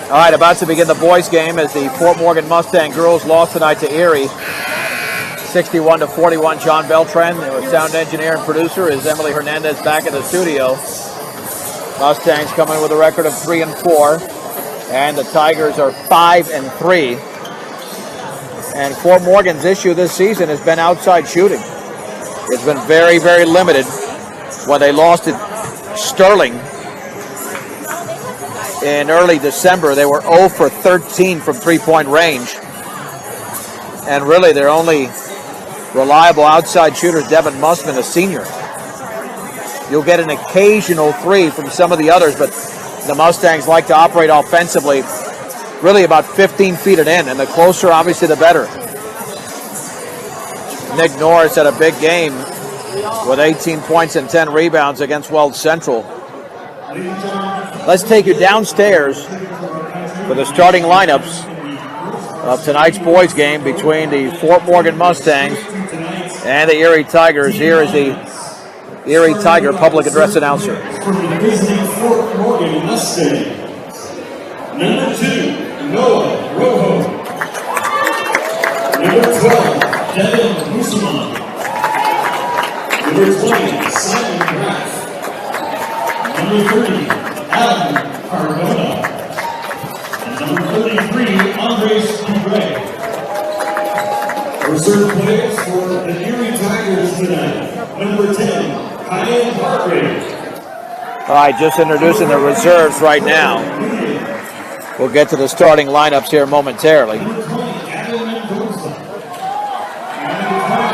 All right, about to begin the boys' game as the Fort Morgan Mustang girls lost tonight to Erie, 61-41. John Beltran, our sound engineer and producer, is Emily Hernandez back in the studio. Mustangs coming with a record of 3-4, and the Tigers are 5-3. And Fort Morgan's issue this season has been outside shooting. It's been very, very limited. When they lost to Sterling in early December, they were 0 for 13 from three-point range. And really, their only reliable outside shooter is Devin Musman, a senior. You'll get an occasional three from some of the others, but the Mustangs like to operate offensively really about 15 feet and in, and the closer, obviously, the better. Nick Norris had a big game with 18 points and 10 rebounds against Weld Central. Let's take you downstairs for the starting lineups of tonight's boys game between the Fort Morgan Mustangs and the Erie Tigers. Here is the Erie Tiger public address announcer. From the visiting Fort Morgan Mustang, number 2, Noah Rojo. Number 12, Devin Musman. Number 20, Simon Graff. Number 30, Adam Cardona. And number 33, Andres Dubre. Reserve players for the Erie Tigers tonight. Number 10, Kyle Hargrave. All right, just introducing the reserves right now. We'll get to the starting lineups here momentarily.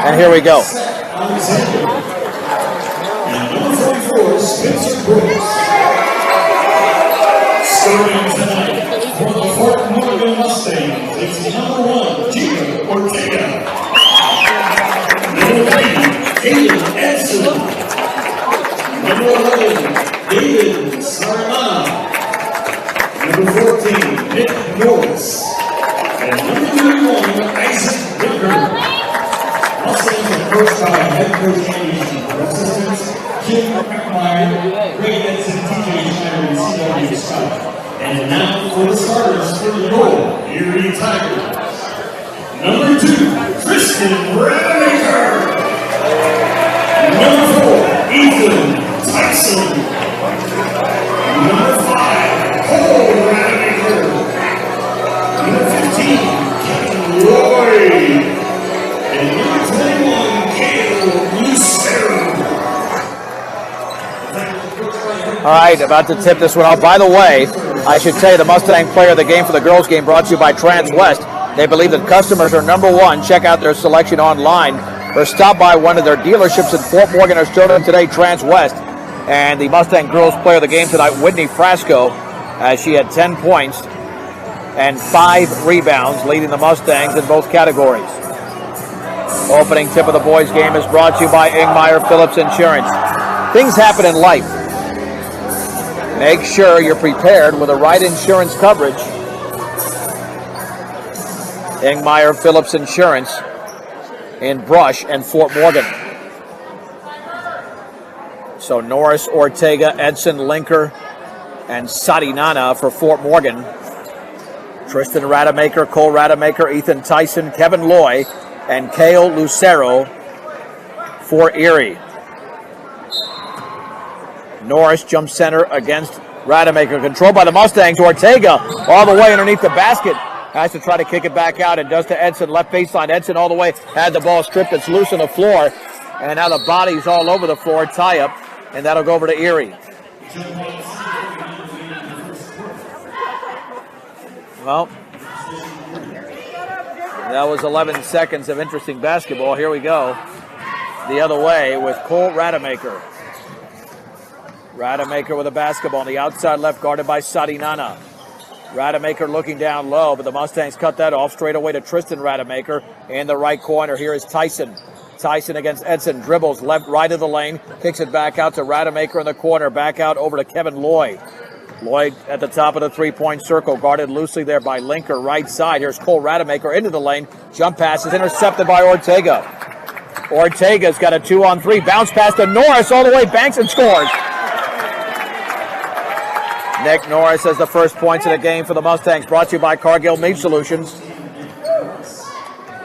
And here we go. And number 44, Spencer Brooks. Starting tonight for the Fort Morgan Mustangs, it's number 1, Gina Ortega. Number 3, Aiden Edson. Number 11, David Sarmana. Number 14, Nick Norris. And number 31, Isaac Ricker. Mustangs are coached by head coach Andy Sheehan. Assistants, Kim McMyer, Greg Edson, TJ Schneider, and C.W. Scott. And now for the starters for the North Erie Tigers. Number 2, Tristan Rademacher. Number 4, Ethan Tyson. Number 5, Cole Rademacher. Number 15, Kevin Lloyd. And number 21, Cale Lucero. All right, about to tip this one off. By the way, I should tell you the Mustang player of the game for the girls' game brought to you by Transwest. They believe that customers are number one. Check out their selection online or stop by one of their dealerships in Fort Morgan or Sterling today, Transwest. And the Mustang girls player of the game tonight, Whitney Frasco, as she had 10 points and 5 rebounds, leading the Mustangs in both categories. Opening tip of the boys' game is brought to you by Ingmeyer Phillips Insurance. Things happen in life. Make sure you're prepared with the right insurance coverage. Ingmeyer Phillips Insurance in Brush and Fort Morgan. So Norris, Ortega, Edson, Linker, and Sadinana for Fort Morgan. Tristan Rademacher, Cole Rademacher, Ethan Tyson, Kevin Loy, and Cale Lucero for Erie. Norris jumps center against Rademacher. Controlled by the Mustangs. Ortega all the way underneath the basket. Has to try to kick it back out and does to Edson. Left baseline. Edson all the way. Had the ball stripped. It's loose on the floor. And now the body's all over the floor. Tie up. And that'll go over to Erie. Well, that was 11 seconds of interesting basketball. Here we go. The other way with Cole Rademacher. Rademacher with a basketball on the outside left, guarded by Sadinana. Rademacher looking down low, but the Mustangs cut that off. Straight away to Tristan Rademacher in the right corner. Here is Tyson. Tyson against Edson. Dribbles left, right of the lane. Kicks it back out to Rademacher in the corner. Back out over to Kevin Loy. Lloyd at the top of the three-point circle, guarded loosely there by Linker, right side. Here's Cole Rademacher into the lane. Jump pass is intercepted by Ortega. Ortega's got a 2-on-3. Bounce pass to Norris all the way, banks and scores. Nick Norris has the first points of the game for the Mustangs, brought to you by Cargill Meat Solutions.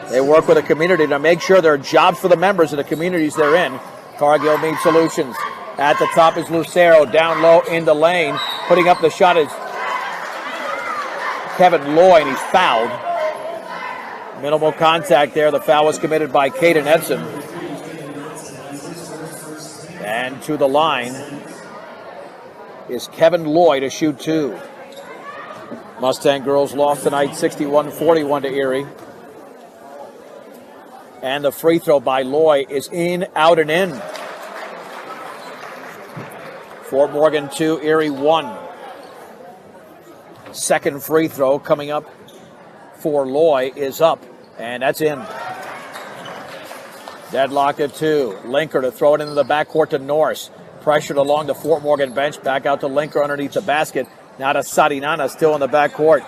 They work with the community to make sure there are jobs for the members of the communities they're in. Cargill Meat Solutions. At the top is Lucero, down low in the lane. Putting up the shot is Kevin Lloyd. He's fouled. Minimal contact there. The foul was committed by Caden Edson. And to the line is Kevin Lloyd to shoot two. Mustang girls lost tonight 61-41 to Erie. And the free throw by Lloyd is in, out, and in. Fort Morgan 2, Erie 1. Second free throw coming up for Loy is up, and that's in. Deadlock at 2. Linker to throw it into the backcourt to Norris. Pressured along the Fort Morgan bench. Back out to Linker underneath the basket. Now to Sadinana, still in the backcourt.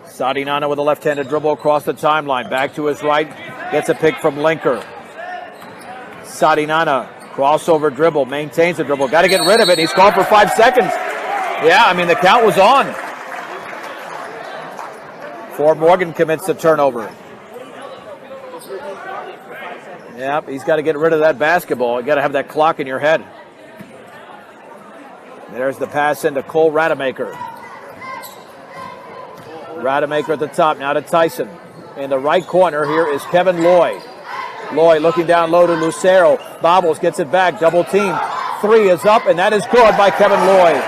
Sadinana with a left-handed dribble across the timeline. Back to his right. Gets a pick from Linker. Sadinana, crossover dribble. Maintains the dribble. Got to get rid of it. He's called for 5 seconds. Yeah, I mean, the count was on. Fort Morgan commits the turnover. Yep, he's got to get rid of that basketball. You got to have that clock in your head. There's the pass into Cole Rademacher. Rademacher at the top, now to Tyson. In the right corner, here is Kevin Lloyd. Lloyd looking down low to Lucero. Bobbles, gets it back, double team. 3 is up, and that is good by Kevin Lloyd.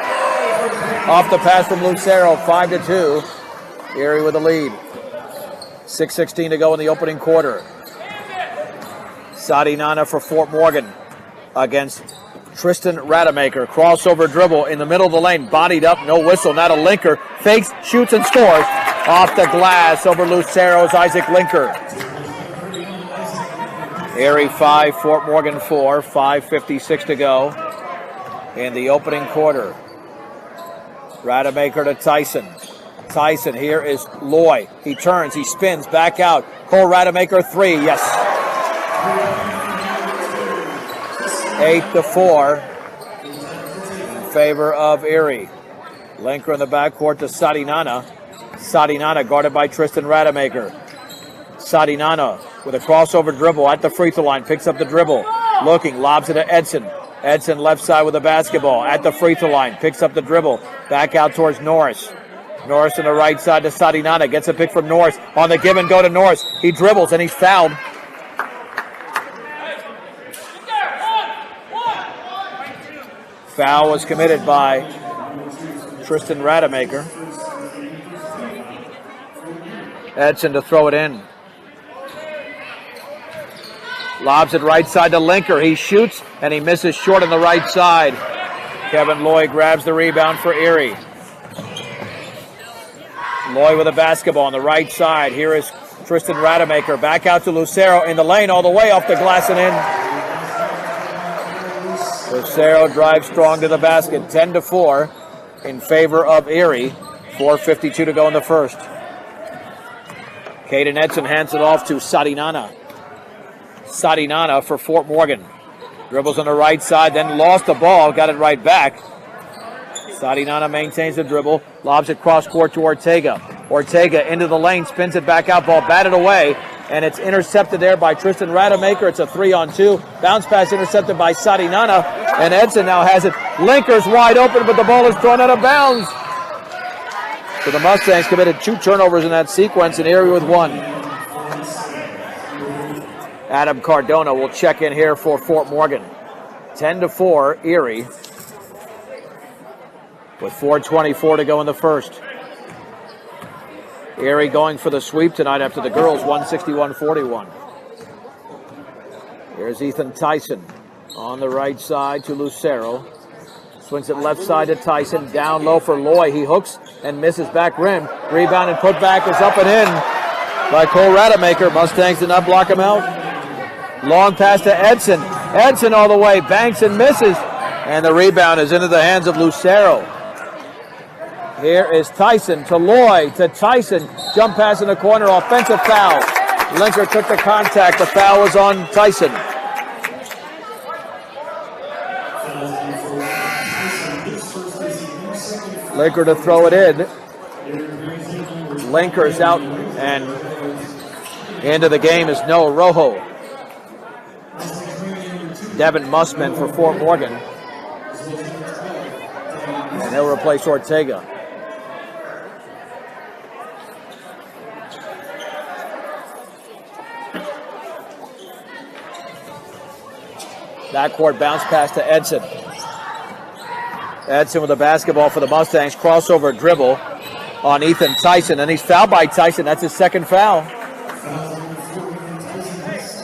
Off the pass from Lucero, 5-2. Erie with the lead. 6:16 to go in the opening quarter. Sadinana for Fort Morgan against Tristan Rademacher. Crossover dribble in the middle of the lane. Bodied up, no whistle. Now to Linker. Fakes, shoots, and scores. Off the glass over Lucero's Isaac Linker. Erie 5, Fort Morgan 4. 5:56 to go in the opening quarter. Rademacher to Tyson. Tyson, here is Loy. He turns, he spins, back out. Cole Rademacher, 3, yes. 8-4 in favor of Erie. Linker in the backcourt to Sadinana. Sadinana guarded by Tristan Rademacher. Sadinana with a crossover dribble at the free throw line. Picks up the dribble. Looking, lobs it to Edson. Edson left side with the basketball at the free throw line. Picks up the dribble. Back out towards Norris. Norris on the right side to Sadinana. Gets a pick from Norris. On the give and go to Norris. He dribbles and he's fouled. Foul was committed by Tristan Rademacher. Edson to throw it in. Lobs it right side to Linker. He shoots and he misses short on the right side. Kevin Lloyd grabs the rebound for Erie. Lloyd with a basketball on the right side. Here is Tristan Rademacher. Back out to Lucero in the lane all the way off the glass and in. Lucero drives strong to the basket. 10-4 in favor of Erie. 4:52 to go in the first. Caden Edson hands it off to Sadinana. Sadinana for Fort Morgan. Dribbles on the right side, then lost the ball. Got it right back. Sadinana maintains the dribble, lobs it cross court to Ortega. Ortega into the lane, spins it back out, ball batted away, and it's intercepted there by Tristan Rademacher. It's a 3-on-2. Bounce pass intercepted by Sadinana, and Edson now has it. Linker's wide open, but the ball is thrown out of bounds. So the Mustangs committed 2 turnovers in that sequence, and Erie with 1. Adam Cardona will check in here for Fort Morgan. 10-4, Erie, with 4:24 to go in the first. Erie going for the sweep tonight after the girls 161-41. Here's Ethan Tyson on the right side to Lucero. Swings it left side to Tyson. Down low for Loy. He hooks and misses back rim. Rebound and put back is up and in by Cole Rademacher. Mustangs did not block him out. Long pass to Edson. Edson all the way. Banks and misses. And the rebound is into the hands of Lucero. Here is Tyson to Loy to Tyson. Jump pass in the corner. Offensive foul. Linker took the contact. The foul was on Tyson. Linker to throw it in. Linker's out, and into the game is Noah Rojo. Devin Mussman for Fort Morgan. And he'll replace Ortega. Backcourt bounce pass to Edson. Edson with the basketball for the Mustangs. Crossover dribble on Ethan Tyson, and he's fouled by Tyson. That's his second foul.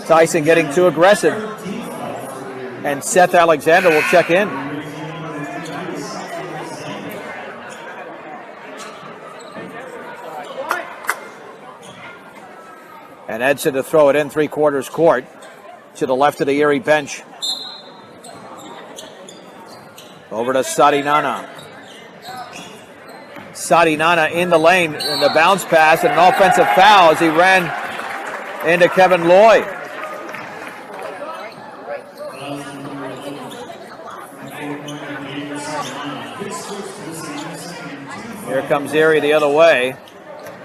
Tyson getting too aggressive. And Seth Alexander will check in. And Edson to throw it in 3/4 court to the left of the Erie bench. Over to Sadi Nana. Sadi Nana in the lane in the bounce pass and an offensive foul as he ran into Kevin Loy. Here comes Erie the other way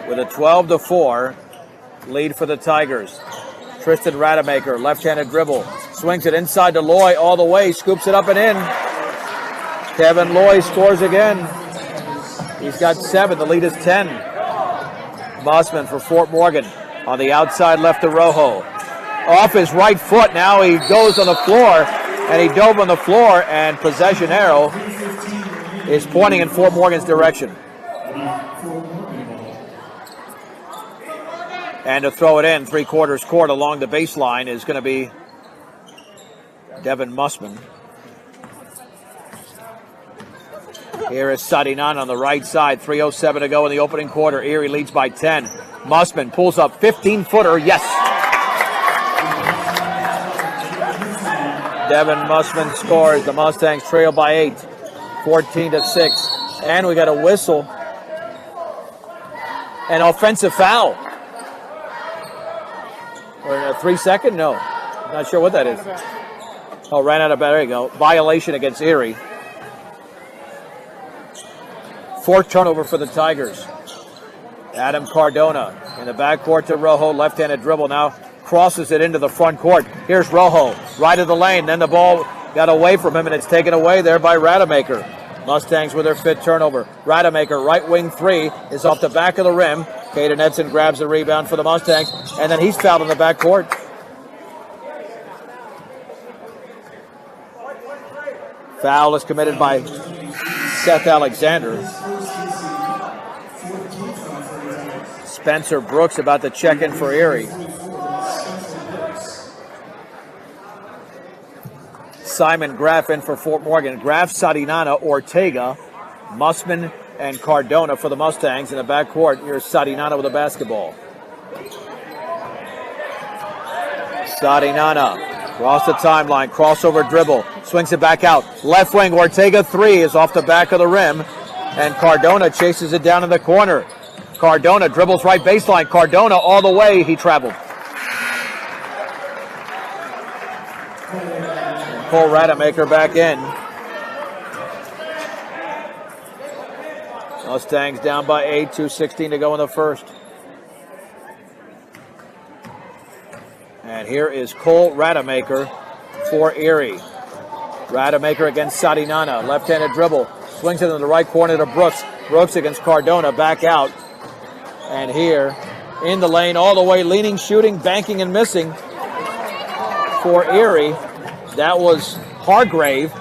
with a 12-4 lead for the Tigers. Tristan Rademacher, left-handed dribble, swings it inside to Loy all the way, scoops it up and in. Kevin Loy scores again. He's got 7. The lead is 10. Mussman for Fort Morgan on the outside left to Rojo. Off his right foot. Now he goes on the floor, and he dove on the floor, and possession arrow is pointing in Fort Morgan's direction. And to throw it in 3/4 court along the baseline is going to be Devin Mussman. Here is Sadi Nana on the right side. 3:07 to go in the opening quarter. Erie leads by 10. Mussman pulls up 15-footer. Yes. Devin Mussman scores. The Mustangs trail by 8. 14-6. And we got a whistle. An offensive foul. Or a 3-second? No. Not sure what that is. Oh, ran out of bounds. There you go. Violation against Erie. 4th turnover for the Tigers. Adam Cardona in the backcourt to Rojo. Left-handed dribble now. Crosses it into the front court. Here's Rojo. Right of the lane. Then the ball got away from him, and it's taken away there by Rademacher. Mustangs with their 5th turnover. Rademacher, right wing 3, is off the back of the rim. Caden Edson grabs the rebound for the Mustangs, and then he's fouled in the backcourt. Foul is committed by Seth Alexander. Spencer Brooks about to check in for Erie. Simon Graff in for Fort Morgan. Graff, Sadi Nana, Ortega, Mussman, and Cardona for the Mustangs. In the backcourt, here's Sadi Nana with the basketball. Sadi Nana across the timeline, crossover dribble, swings it back out. Left wing, Ortega 3 is off the back of the rim, and Cardona chases it down in the corner. Cardona dribbles right baseline. Cardona all the way, he traveled. Cole Rademacher back in. Mustangs down by 8, 2:16 to go in the first. And here is Cole Rademacher for Erie. Rademacher against Sadi Nana. Left-handed dribble. Swings it in the right corner to Brooks. Brooks against Cardona. Back out. And here in the lane all the way. Leaning, shooting, banking, and missing for Erie. That was Hargrave.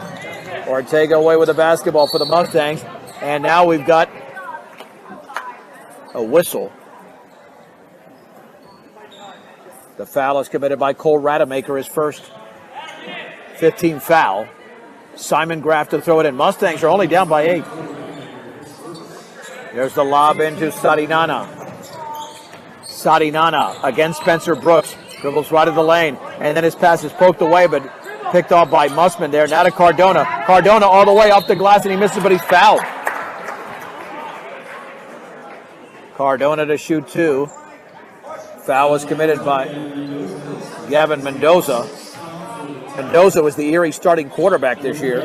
Ortega away with the basketball for the Mustangs. And now we've got a whistle. The foul is committed by Cole Rademacher, his first 15 foul. Simon Graff to throw it in. Mustangs are only down by 8. There's the lob into Sadi Nana. Sadi Nana against Spencer Brooks. Dribbles right of the lane. And then his pass is poked away, but picked off by Mussman there. Now to Cardona. Cardona all the way up the glass, and he misses, but he's fouled. Cardona to shoot 2. Foul was committed by Gavin Mendoza. Mendoza was the Erie starting quarterback this year.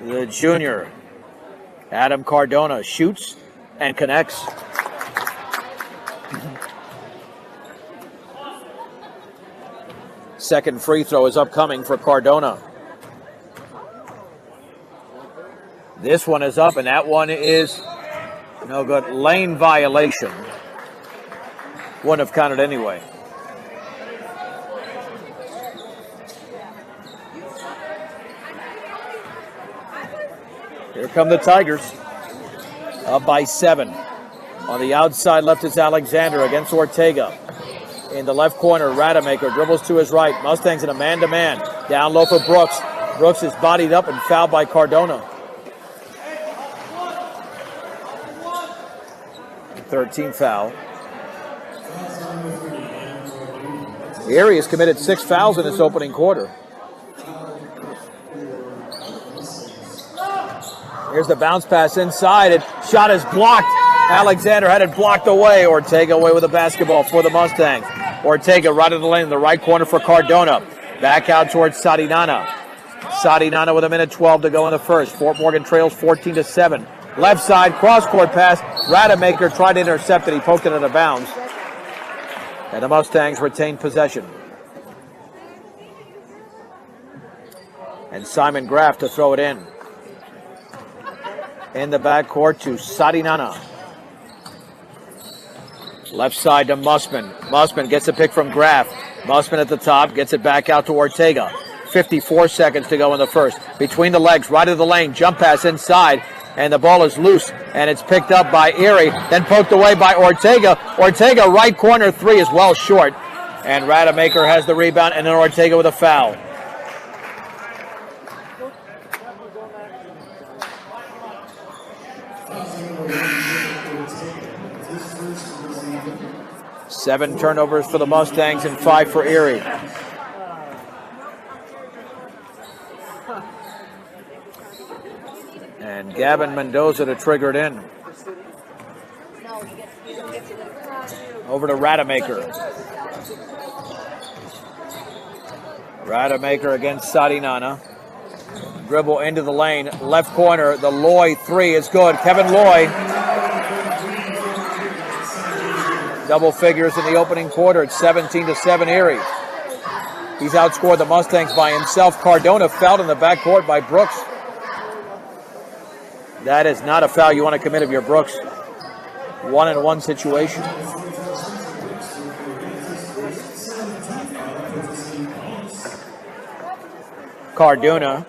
The junior, Adam Cardona, shoots and connects. Second free throw is upcoming for Cardona. This one is up, and that one is no good. Lane violation. Wouldn't have counted anyway. Here come the Tigers. Up by 7. On the outside left is Alexander against Ortega. In the left corner, Rademacher dribbles to his right. Mustangs in a man-to-man. Down low for Brooks. Brooks is bodied up and fouled by Cardona. 13th foul. Erie has committed 6 fouls in this opening quarter. Here's the bounce pass inside, and shot is blocked. Alexander had it blocked away. Ortega away with the basketball for the Mustangs. Ortega right in the lane in the right corner for Cardona. Back out towards Sadinana. Sadinana with 1:12 to go in the first. Fort Morgan trails 14-7. Left side, cross-court pass. Rademacher tried to intercept it. He poked it out of bounds. And the Mustangs retain possession. And Simon Graff to throw it in. In the backcourt to Sadinana. Left side to Mussman. Mussman gets a pick from Graff. Mussman at the top, gets it back out to Ortega. 54 seconds to go in the first. Between the legs, right of the lane, jump pass inside, and the ball is loose, and it's picked up by Erie, then poked away by Ortega. Ortega, right corner, 3 is well short, and Rademacher has the rebound, and then Ortega with a foul. Seven turnovers for the Mustangs and 5 for Erie. And Gavin Mendoza to trigger it in. Over to Rademacher. Rademacher against Sadinana. Dribble into the lane. Left corner. The Loy 3 is good. Kevin Loy. Double figures in the opening quarter. It's 17-7 Erie. He's outscored the Mustangs by himself. Cardona fouled in the backcourt by Brooks. That is not a foul you want to commit if you're Brooks. 1-on-1 situation. Cardona,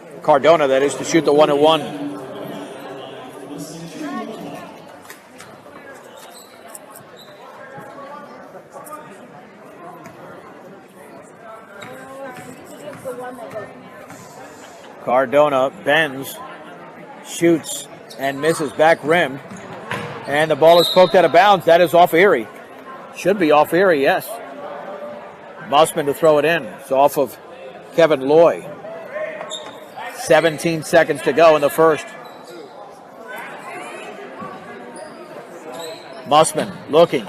that is, to shoot the 1-on-1. Cardona bends, shoots, and misses back rim. And the ball is poked out of bounds. That is off Erie. Should be off Erie, yes. Mussman to throw it in. It's off of Kevin Loy. 17 seconds to go in the first. Mussman looking.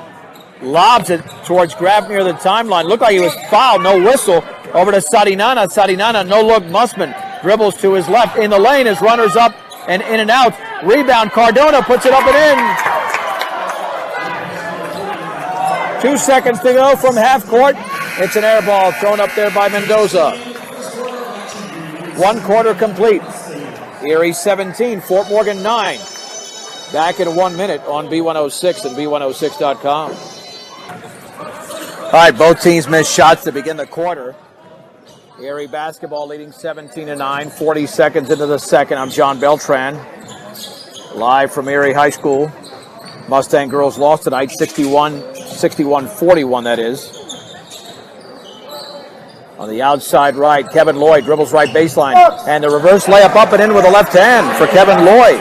Lobs it towards Graff near the timeline. Looked like he was fouled. No whistle. Over to Sadinana. Sadinana, no look. Mussman dribbles to his left. In the lane is runners up and in and out. Rebound. Cardona puts it up and in. 2 seconds to go from half court. It's an air ball thrown up there by Mendoza. 1 quarter complete. Erie 17, Fort Morgan 9. Back in 1 minute on B106 and B106.com. All right, both teams missed shots to begin the quarter. Erie basketball leading 17-9, 40 seconds into the second. I'm John Beltran, live from Erie High School. Mustang girls lost tonight, 61-41, that is. On the outside right, Kevin Loy dribbles right baseline. And the reverse layup up and in with the left hand for Kevin Loy.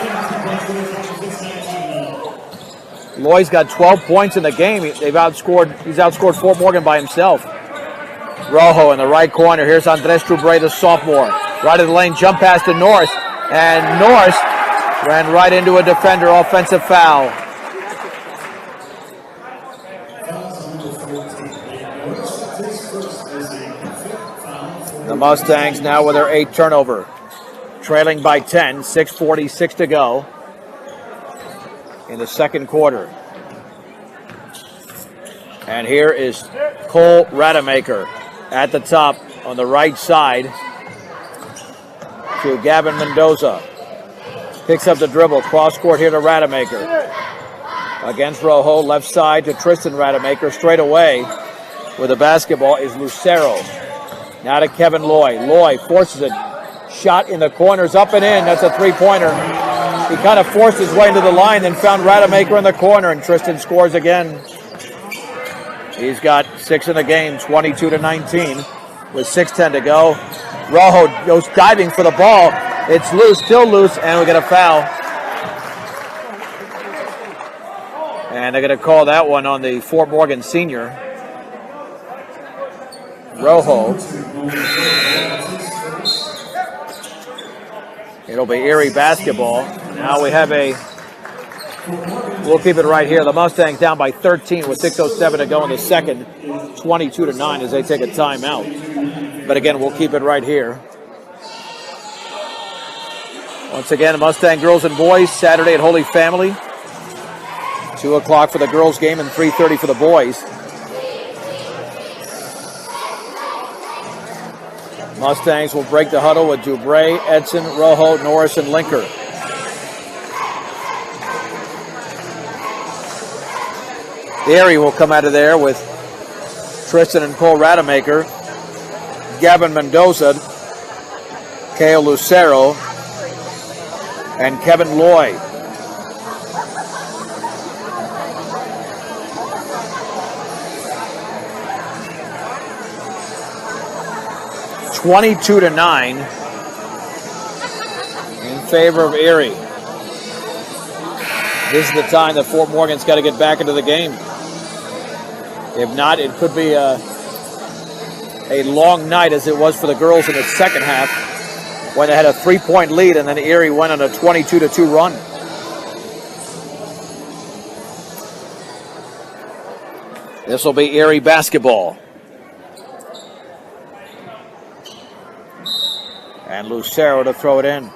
Loy's got 12 points in the game. He's outscored Fort Morgan by himself. Rojo in the right corner. Here's Andres Troubre, the sophomore. Right of the lane, jump pass to Norris. And Norris ran right into a defender. Offensive foul. The Mustangs now with their 8th turnover. trailing by 10, 6:46 to go in the second quarter. And here is Cole Rademacher at the top on the right side to Gavin Mendoza. Picks up the dribble, cross court here to Rademacher. Against Rojo, left side to Tristan Rademacher. Straight away with the basketball is Lucero. Now to Kevin Loy. Loy forces it. Shot in the corners, up and in. That's a three-pointer. He kind of forced his way into the line, then found Rademacher in the corner, and Tristan scores again. He's got 6 in the game, 22-19, with 6:10 to go. Rojo goes diving for the ball. It's loose, still loose, and we get a foul. And they're going to call that one on the Fort Morgan senior. Rojo. It'll be Erie basketball. Now we have we'll keep it right here. The Mustangs down by 13 with 6:07 to go in the second. 22-9 as they take a timeout. But again, we'll keep it right here. Once again, the Mustang girls and boys, Saturday at Holy Family. 2 o'clock for the girls game and 3:30 for the boys. Mustangs will break the huddle with Dubray, Edson, Rojo, Norris, and Linker. Erie will come out of there with Tristan and Cole Rademacher, Gavin Mendoza, Kale Lucero, and Kevin Loy. (22-9) in favor of Erie. This is the time that Fort Morgan's got to get back into the game. If not, it could be a long night as it was for the girls in the second half when they had a 3-point lead and then Erie went on a 22-2 run. This will be Erie basketball. And Lucero to throw it in.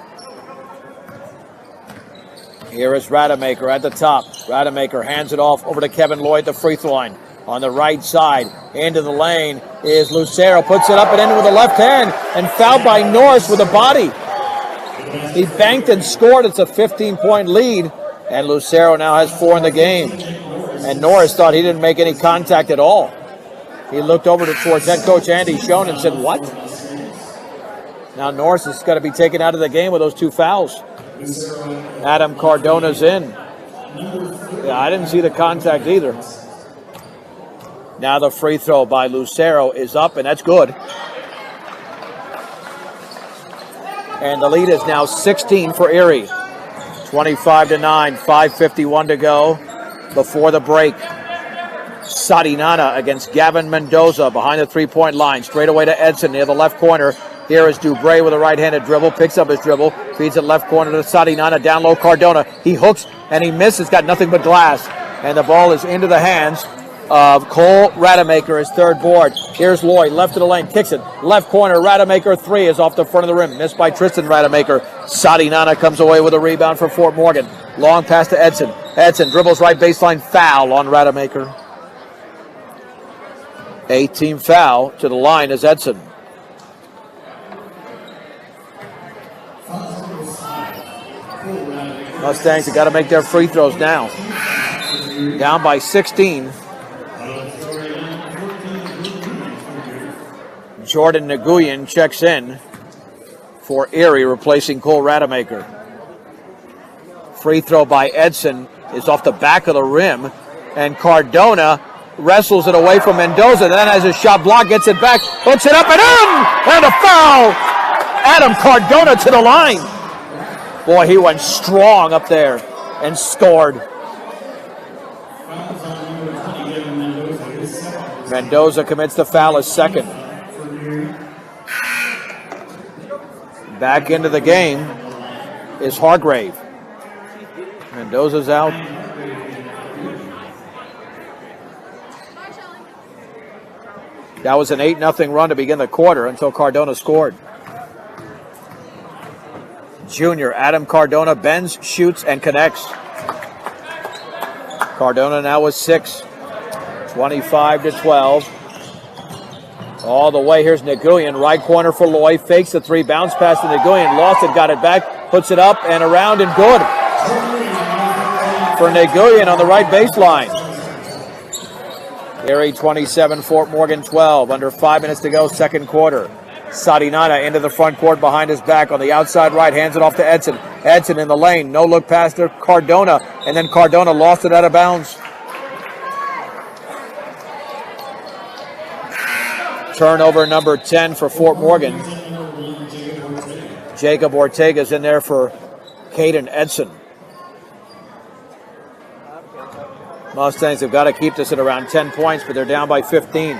Here is Rademacher at the top. Rademacher hands it off over to Kevin Loy at the free throw line. On the right side, into the lane is Lucero. Puts it up and in with the left hand and fouled by Norris with a body. He banked and scored. It's a 15-point lead. And Lucero now has 4 in the game. And Norris thought he didn't make any contact at all. He looked over towards head coach Andy Schoen and said, "What?" Now Norris is going to be taken out of the game with those 2 fouls. Adam Cardona's in. Yeah, I didn't see the contact either. Now the free throw by Lucero is up, and that's good. And the lead is now 16 for Erie. 25-9, 5:51 to go before the break. Sadinana against Gavin Mendoza behind the 3-point line. Straight away to Edson near the left corner. Here is Dubray with a right-handed dribble. Picks up his dribble. Feeds it left corner to Sadinana. Down low, Cardona. He hooks and he misses. Got nothing but glass. And the ball is into the hands of Cole Rademacher, his third board. Here's Loy, left of the lane. Kicks it. Left corner. Rademacher 3 is off the front of the rim. Missed by Tristan Rademacher. Sadinana comes away with a rebound for Fort Morgan. Long pass to Edson. Edson dribbles right baseline. Foul on Rademacher. 18 foul to the line is Edson. Mustangs have got to make their free throws now. Down by 16. Jordan Nguyen checks in for Erie, replacing Cole Rademacher. Free throw by Edson is off the back of the rim, and Cardona wrestles it away from Mendoza, then has a shot block, gets it back, puts it up and in, and a foul! Adam Cardona to the line. Boy, he went strong up there and scored. Mendoza commits the foul, his second. Back into the game is Hargrave. Mendoza's out. That was an 8-0 run to begin the quarter until Cardona scored. junior Adam Cardona bends, shoots, and connects. Cardona now with 6, 25-12. All the way, here's Nguyen, right corner for Loy, fakes the 3, bounce pass to Nguyen, lost it, got it back, puts it up and around and good. For Nguyen on the right baseline. Erie 27, Fort Morgan 12, under 5 minutes to go, second quarter. Sadinana into the front court behind his back on the outside right, hands it off to Edson. Edson in the lane, no look pass to Cardona, and then Cardona lost it out of bounds. Turnover number 10 for Fort Morgan. Jacob Ortega's in there for Caden Edson. Mustangs have got to keep this at around 10 points, but they're down by 15.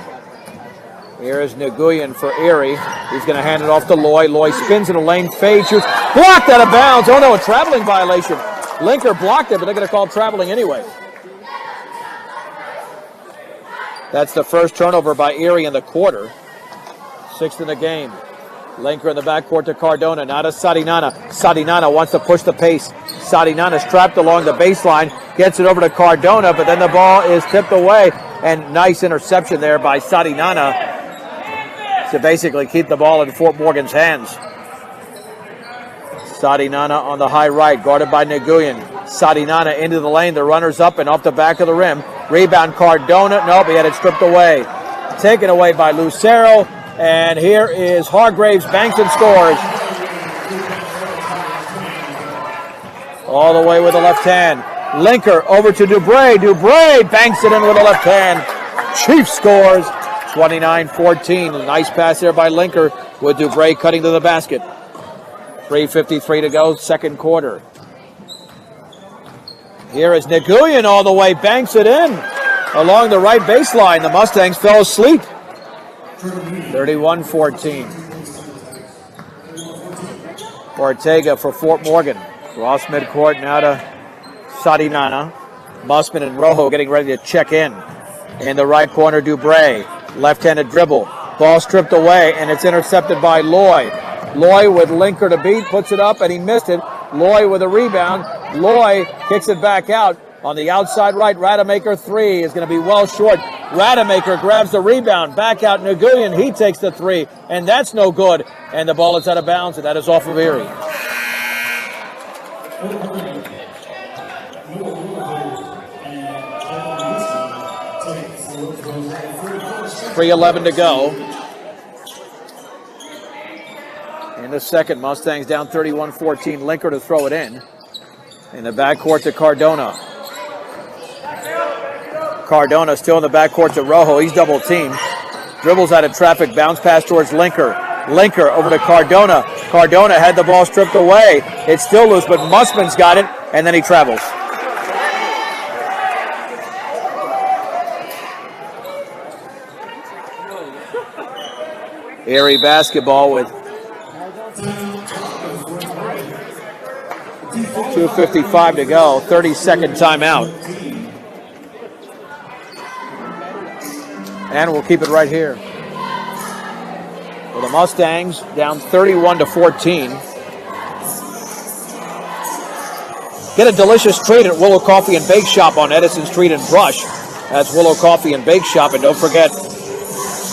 Here is Nguyen for Erie. He's going to hand it off to Loy. Loy spins in the lane, fade, shoots, blocked out of bounds. Oh no, a traveling violation. Linker blocked it, but they're going to call traveling anyway. That's the first turnover by Erie in the quarter. 6th in the game. Linker in the backcourt to Cardona, now to Sadinana. Sadinana wants to push the pace. Sadinana's trapped along the baseline, gets it over to Cardona, but then the ball is tipped away, and nice interception there by Sadinana to basically keep the ball in Fort Morgan's hands. Sadinana on the high right, guarded by Nguyen. Sadinana into the lane, the runner's up and off the back of the rim. Rebound Cardona, nope, he had it stripped away. Taken away by Lucero, and here is Hargraves, banks and scores. All the way with the left hand. Linker over to Dubray. Dubray banks it in with the left hand. Chiefs scores 29-14. Nice pass there by Linker with Dubray cutting to the basket. 3:53 to go, second quarter. Here is Nguyen all the way, banks it in along the right baseline. The Mustangs fell asleep. 31-14. Ortega for Fort Morgan. Cross midcourt now to Sadinana. Musman and Rojo getting ready to check in. In the right corner, Dubray. Left-handed dribble. Ball stripped away, and it's intercepted by Loy. Loy with Linker to beat, puts it up, and he missed it. Loy with a rebound. Loy kicks it back out. On the outside right, Rademacher 3 is going to be well short. Rademacher grabs the rebound. Back out Nguyen. He takes the 3, and that's no good. And the ball is out of bounds, and that is off of Erie. 3:11 to go. In the second, Mustangs down 31-14. Linker to throw it in. In the backcourt to Cardona. Cardona still in the backcourt to Rojo. He's double teamed. Dribbles out of traffic. Bounce pass towards Linker. Linker over to Cardona. Cardona had the ball stripped away. It's still loose, but Musman's got it, and then he travels. Erie basketball with 2:55 to go. 30-second timeout. And we'll keep it right here. Well, the Mustangs down 31-14. Get a delicious treat at Willow Coffee and Bake Shop on Edison Street in Brush. That's Willow Coffee and Bake Shop. And don't forget,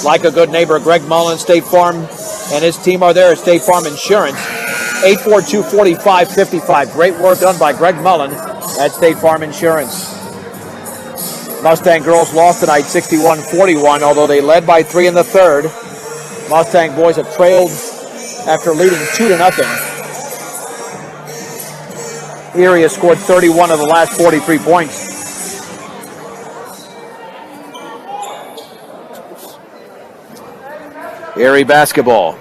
like a good neighbor, Greg Mullen, State Farm, and his team are there at State Farm Insurance. 842-4555. Great work done by Greg Mullen at State Farm Insurance. Mustang girls lost tonight 61-41, although they led by 3 in the third. Mustang boys have trailed after leading 2-0. Erie has scored 31 of the last 43 points. Erie basketball.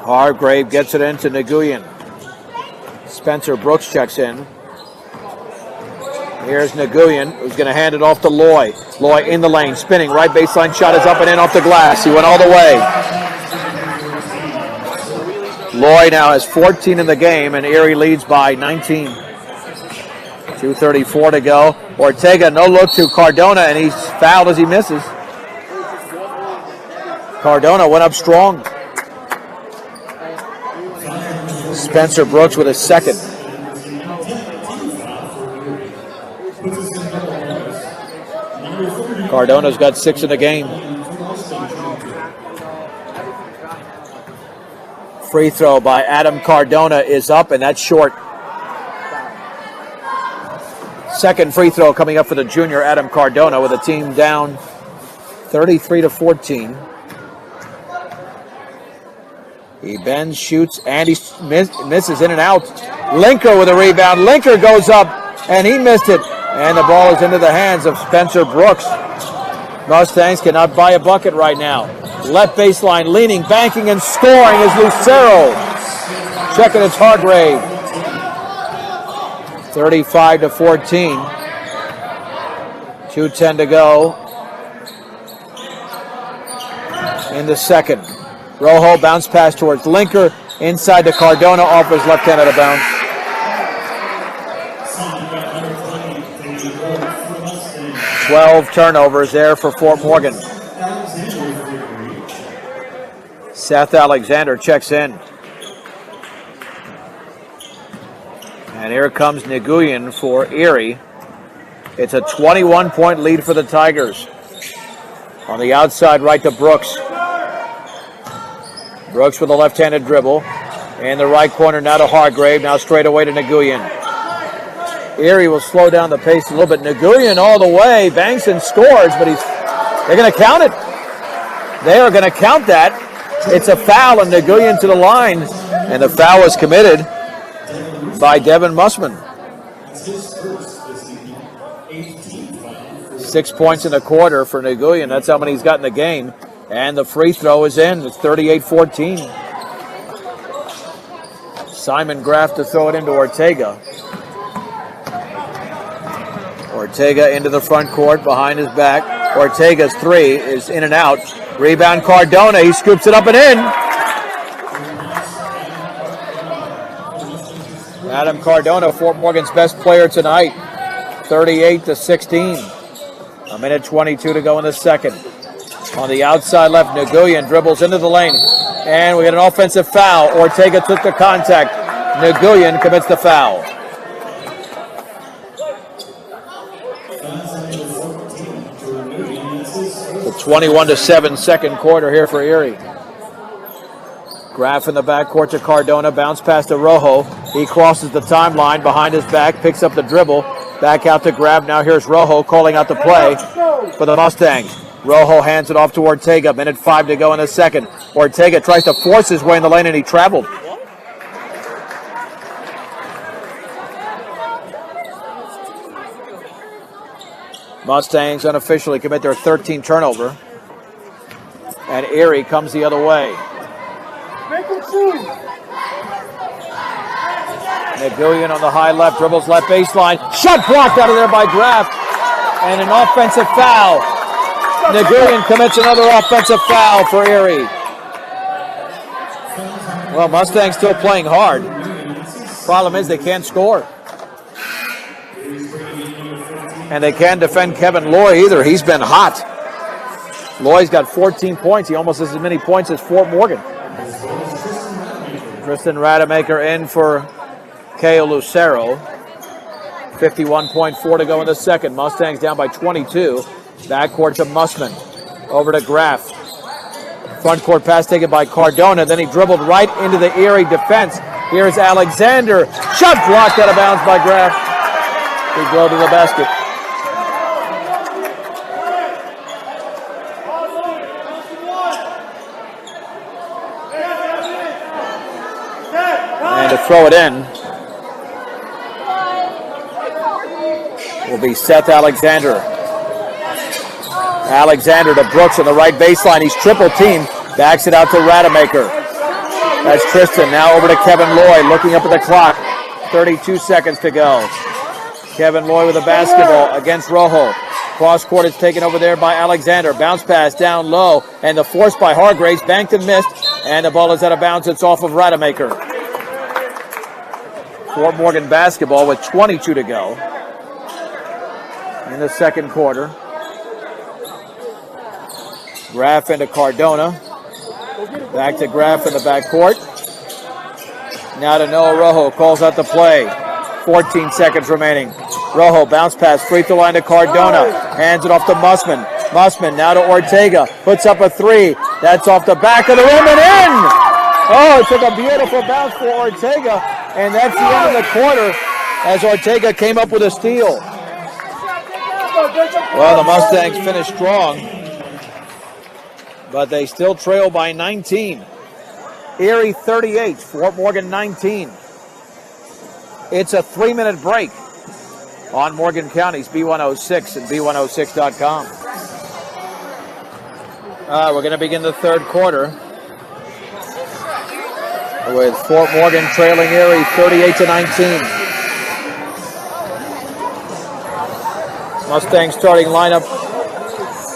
Hargrave gets it into Nguyen. Spencer Brooks checks in. Here's Nguyen, who's going to hand it off to Loy. Loy in the lane, spinning, right baseline shot is up and in off the glass. He went all the way. Loy now has 14 in the game, and Erie leads by 19. 2:34 to go. Ortega, no look to Cardona, and he's fouled as he misses. Cardona went up strong. Spencer Brooks with his second. Cardona's got 6 in the game. Free throw by Adam Cardona is up, and that's short. Second free throw coming up for the junior Adam Cardona, with the team down 33-14. He bends, shoots, and he misses in and out. Linker with a rebound. Linker goes up, and he missed it. And the ball is into the hands of Spencer Brooks. Mustangs cannot buy a bucket right now. Left baseline, leaning, banking, and scoring is Lucero. Checking it's Hargrave. 35-14. 2:10 to go in the second. Rojo bounce pass towards Linker. Inside to Cardona, off his left hand out of bounds. Twelve turnovers there for Fort Morgan. Seth Alexander checks in. And here comes Nguyen for Erie. It's a 21-point lead for the Tigers. On the outside, right to Brooks. Brooks with a left-handed dribble. In the right corner now to Hargrave. Now straight away to Nguyen. Erie will slow down the pace a little bit. Nguyen all the way. Banks and scores, but they're going to count it. They are going to count that. It's a foul, and Nguyen to the line. And the foul was committed by Devin Mussman. 6 points in the quarter for Nguyen. That's how many he's got in the game. And the free throw is in. It's 38-14. Simon Graff to throw it into Ortega. Ortega into the front court behind his back. Ortega's three is in and out. Rebound Cardona. He scoops it up and in. Adam Cardona, Fort Morgan's best player tonight. 38-16. A minute 22 to go in the second. On the outside left, Nguyen dribbles into the lane. And we get an offensive foul. Ortega took the contact. Nguyen commits the foul. The 21-7 second quarter here for Erie. Graff in the backcourt to Cardona. Bounce pass to Rojo. He crosses the timeline behind his back. Picks up the dribble. Back out to Graff. Now here's Rojo calling out the play for the Mustangs. Rojo hands it off to Ortega. Minute 5 to go in the second. Ortega tries to force his way in the lane, and he traveled. Mustangs unofficially commit their 13th turnover. And Erie comes the other way. Nguyen on the high left, dribbles left baseline. Shot blocked out of there by Graff. And an offensive foul. Nguyen commits another offensive foul for Erie. Well, Mustangs still playing hard. Problem is they can't score. And they can't defend Kevin Loy either. He's been hot. Loy's got 14 points. He almost has as many points as Fort Morgan. Tristan Rademacher in for Keo Lucero. 51.4 to go in the second. Mustangs down by 22. Backcourt to Mussman. Over to Graff. Front court pass taken by Cardona. Then he dribbled right into the Erie defense. Here's Alexander. Shot blocked out of bounds by Graff. He go to the basket. And to throw it in will be Seth Alexander. Alexander to Brooks on the right baseline. He's triple teamed. Backs it out to Rademacher. That's Tristan. Now over to Kevin Loy. Looking up at the clock. 32 seconds to go. Kevin Loy with a basketball against Rojo. Cross court is taken over there by Alexander. Bounce pass down low. And the force by Hargraves. Banked and missed. And the ball is out of bounds. It's off of Rademacher. Fort Morgan basketball with 22 to go in the second quarter. Graff into Cardona. Back to Graff in the backcourt. Now to Noah Rojo, calls out the play. 14 seconds remaining. Rojo bounce pass, free throw line to Cardona. Hands it off to Mussman. Mussman now to Ortega. Puts up a three. That's off the back of the rim and in! Oh, it took a beautiful bounce for Ortega. And that's the end of the quarter as Ortega came up with a steal. Well, the Mustangs finished strong, but they still trail by 19. Erie 38, Fort Morgan 19. It's a 3-minute break on Morgan County's B106 and B106.com. We're going to begin the third quarter with Fort Morgan trailing Erie 38-19. Mustang starting lineup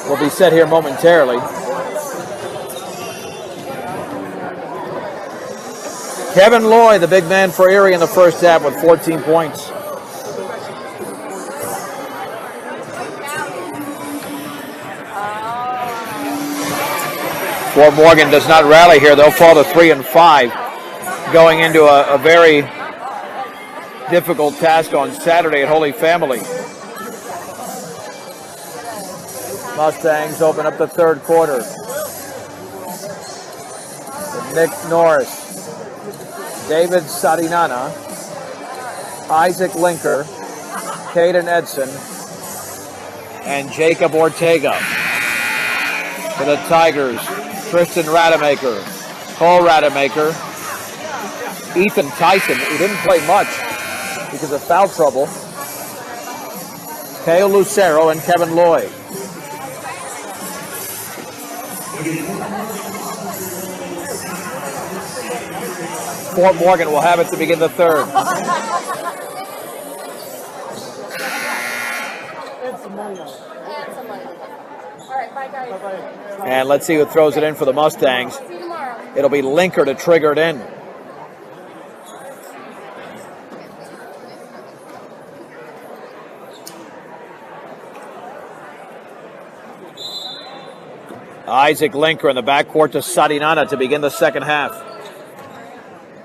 will be set here momentarily. Kevin Loy, the big man for Erie in the first half with 14 points. Fort Morgan does not rally here. They'll fall to 3-5 going into a very difficult task on Saturday at Holy Family. Mustangs open up the third quarter. Nick Norris, David Sadinana, Isaac Linker, Caden Edson, and Jacob Ortega. For the Tigers, Tristan Rademacher, Cole Rademacher, Ethan Tyson, who didn't play much because of foul trouble, Kale Lucero, and Kevin Loy. Fort Morgan will have it to begin the third. And let's see who throws it in for the Mustangs. It'll be Linker to trigger it in. Isaac Linker in the backcourt to Sadinana to begin the second half.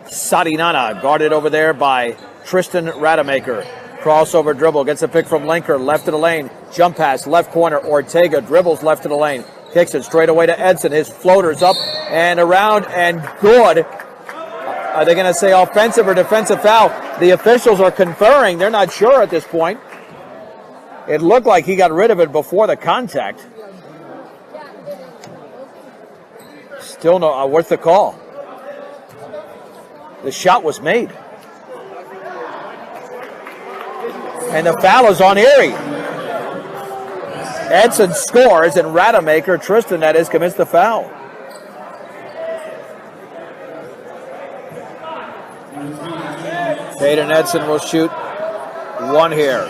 Sadinana guarded over there by Tristan Rademacher. Crossover dribble, gets a pick from Linker, left of the lane. Jump pass, left corner. Ortega dribbles left of the lane. Kicks it straight away to Edson. His floater's up and around and good. Are they going to say offensive or defensive foul? The officials are conferring. They're not sure at this point. It looked like he got rid of it before the contact. Still no, worth the call. The shot was made. And the foul is on Erie. Edson scores, and Rademacher, Tristan that is, commits the foul. Caden Edson will shoot one here.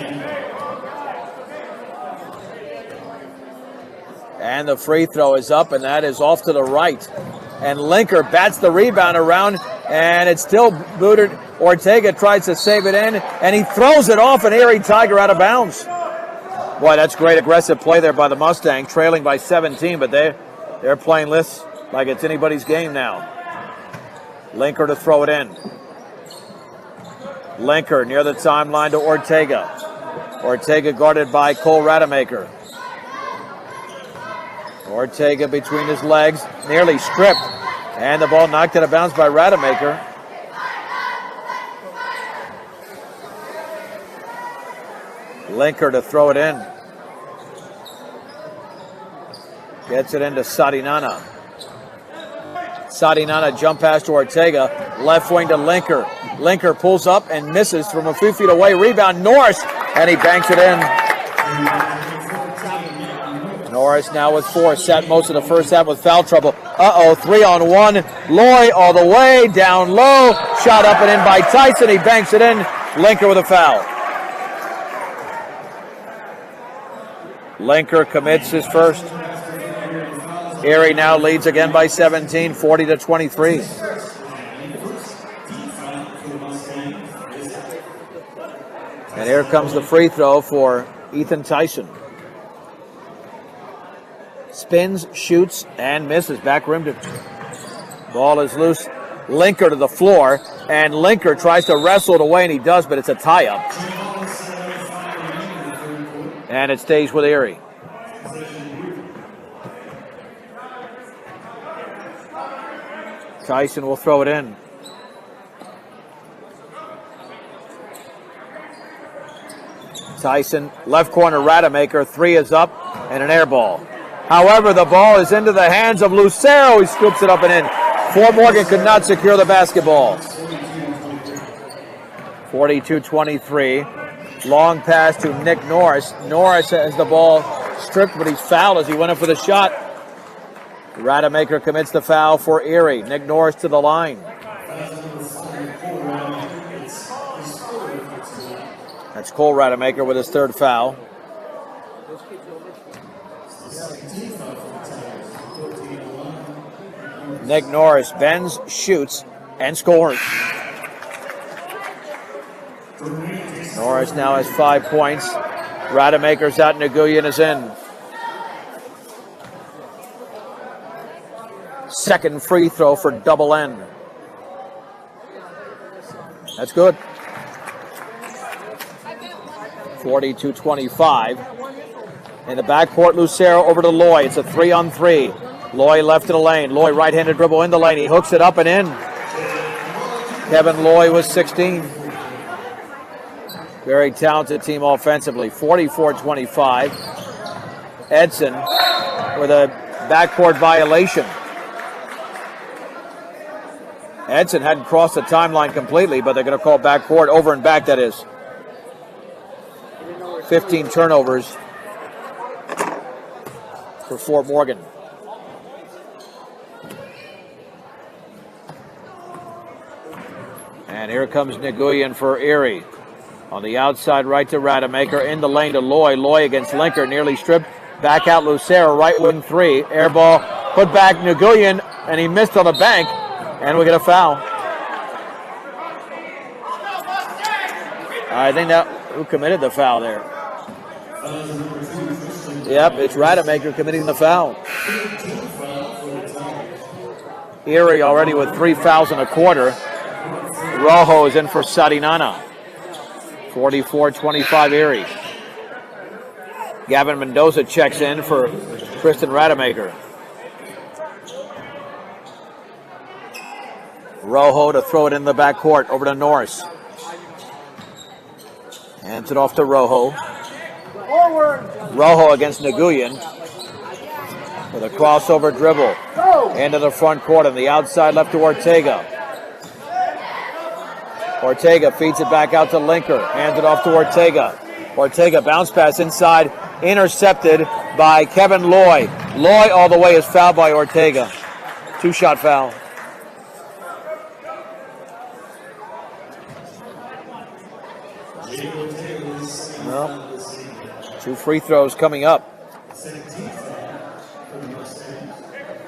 And the free throw is up, and that is off to the right. And Linker bats the rebound around, and it's still booted. Ortega tries to save it in, and he throws it off an Erie Tiger out of bounds. Boy, that's great aggressive play there by the Mustang, trailing by 17, but they're playing this like it's anybody's game now. Linker to throw it in. Linker near the timeline to Ortega. Ortega guarded by Cole Rademacher. Ortega between his legs, nearly stripped, and the ball knocked out of bounds by Rademacher. Linker to throw it in. Gets it into Sadinana. Sadinana jump pass to Ortega, left wing to Linker. Linker pulls up and misses from a few feet away. Rebound Norris, and he banks it in. Norris now with 4, sat most of the first half with foul trouble. 3-on-1. Loy all the way, down low. Shot up and in by Tyson. He banks it in. Linker with a foul. Linker commits his first. Erie now leads again by 17, 40-23. And here comes the free throw for Ethan Tyson. Spins, shoots, and misses. Back rim to ball is loose. Linker to the floor. And Linker tries to wrestle it away, and he does, but it's a tie-up. And it stays with Erie. Tyson will throw it in. Tyson, left corner, Rademacher. 3 is up and an air ball. However, the ball is into the hands of Lucero. He scoops it up and in. Fort Morgan could not secure the basketball. 42-23. Long pass to Nick Norris. Norris has the ball stripped, but he's fouled as he went in for the shot. Rademacher commits the foul for Erie. Nick Norris to the line. That's Cole Rademacher with his 3rd foul. Nick Norris bends, shoots, and scores. Norris now has 5 points. Rademacher's out, Nguyen is in. Second free throw for double N. That's good. 42-25. In the backcourt, Lucero over to Loy. It's a 3-on-3. Loy left in the lane. Loy right-handed dribble in the lane. He hooks it up and in. Kevin Loy was 16. Very talented team offensively. 44-25. Edson with a backcourt violation. Edson hadn't crossed the timeline completely, but they're going to call backcourt, over and back, that is. 15 turnovers for Fort Morgan. And here comes Nguyen for Erie. On the outside, right to Rademacher. In the lane to Loy. Loy against Linker, nearly stripped. Back out Lucero, right wing 3. Air ball, put back Nguyen, and he missed on the bank. And we get a foul. I think that, who committed the foul there? Yep, it's Rademacher committing the foul. Erie already with 3 fouls in a quarter. Rojo is in for Sarinana. 44-25 Erie. Gavin Mendoza checks in for Kristen Rademacher. Rojo to throw it in the backcourt over to Norris. Hands it off to Rojo. Rojo against Nguyen with a crossover dribble into the front court on the outside left to Ortega. Ortega feeds it back out to Linker. Hands it off to Ortega. Ortega bounce pass inside, intercepted by Kevin Loy. Loy all the way is fouled by Ortega. 2-shot foul. Well, 2 free throws coming up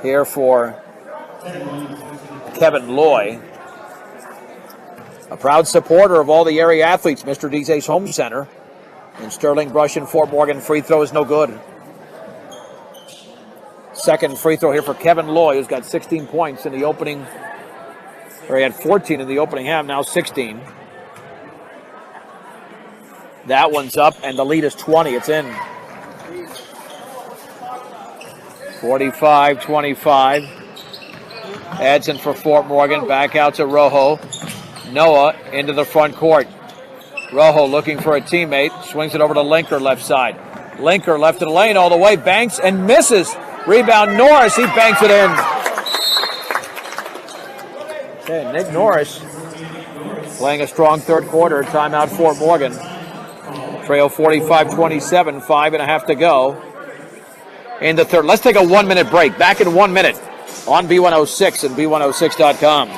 here for Kevin Loy, a proud supporter of all the area athletes, Mr. DJ's home center. And Sterling Brush and Fort Morgan free throw is no good. Second free throw here for Kevin Loy, who's got 16 points in the opening, or he had 14 in the opening half, now 16. That one's up, and the lead is 20. It's in. 45-25. Edson for Fort Morgan. Back out to Rojo. Noah into the front court. Rojo looking for a teammate. Swings it over to Linker left side. Linker left in the lane all the way. Banks and misses. Rebound Norris. He banks it in. Okay, Nick Norris playing a strong third quarter. Timeout Fort Morgan. Trail 45-27, 5.5 to go in the third. Let's take a 1-minute break. Back in 1 minute on B106 and B106.com.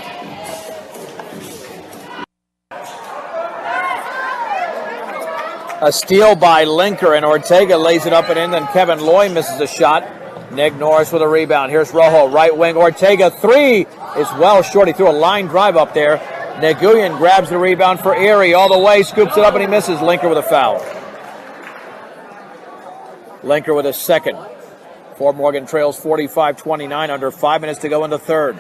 A steal by Linker, and Ortega lays it up and in, then Kevin Loy misses a shot. Nick Norris with a rebound. Here's Rojo, right wing. Ortega, 3 is well short. He threw a line drive up there. Nguyen grabs the rebound for Erie all the way, scoops it up, and he misses. Linker with a foul. Linker with a second. Fort Morgan trails 45-29, under 5 minutes to go in the third.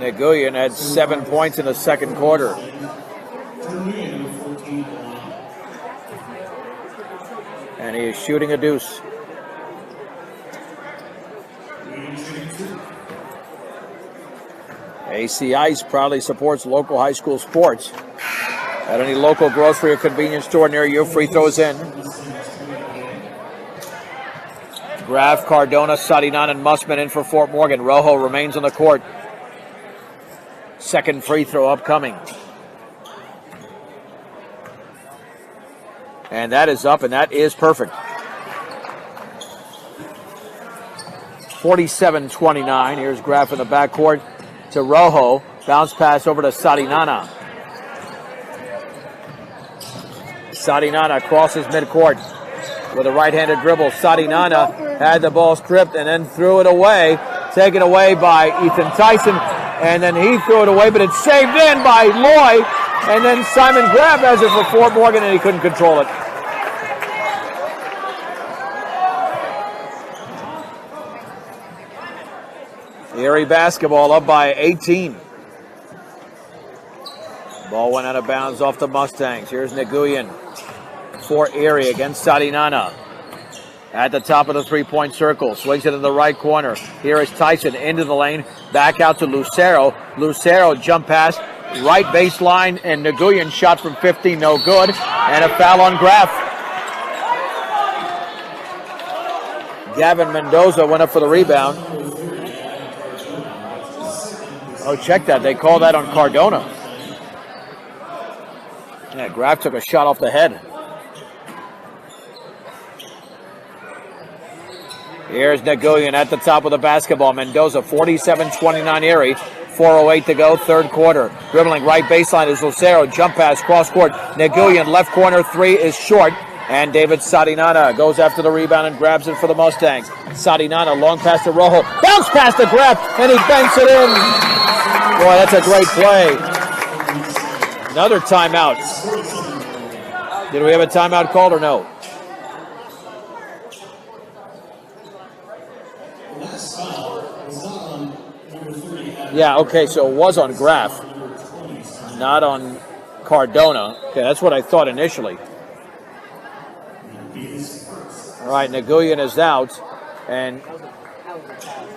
Nguyen had 7 points in the second quarter. And he is shooting a deuce. AC Ice proudly supports local high school sports. At any local grocery or convenience store near you, free throws in. Graf, Cardona, Sadinan, and Mussman in for Fort Morgan. Rojo remains on the court. Second free throw upcoming. And that is up, and that is perfect. 47-29. Here's Graf in the backcourt to Rojo. Bounce pass over to Sadinana. Sadinana crosses midcourt with a right-handed dribble. Sadinana had the ball stripped and then threw it away. Taken away by Ethan Tyson. And then he threw it away, but it's saved in by Loy. And then Simon Graf has it for Fort Morgan, and he couldn't control it. Erie basketball up by 18. Ball went out of bounds off the Mustangs. Here's Nguyen for Erie against Sadinana. At the top of the three-point circle. Swings it in the right corner. Here is Tyson into the lane. Back out to Lucero. Lucero jump pass. Right baseline. And Nguyen shot from 15. No good. And a foul on Graf. Gavin Mendoza went up for the rebound. Oh, check that. They call that on Cardona. Yeah, Graf took a shot off the head. Here's Nguyen at the top of the basketball. Mendoza, 47-29 Erie. 4:08 to go, third quarter. Dribbling right baseline is Lucero. Jump pass, cross court. Nguyen, left corner, three is short. And David Sadinana goes after the rebound and grabs it for the Mustangs. Sadinana, long pass to Rojo. Bounce pass to Graf, and he banks it in. Boy, that's a great play. Another timeout. Did we have a timeout called or no? Yeah, okay, so it was on Graf, not on Cardona. Okay, that's what I thought initially. All right, Nguyen is out, and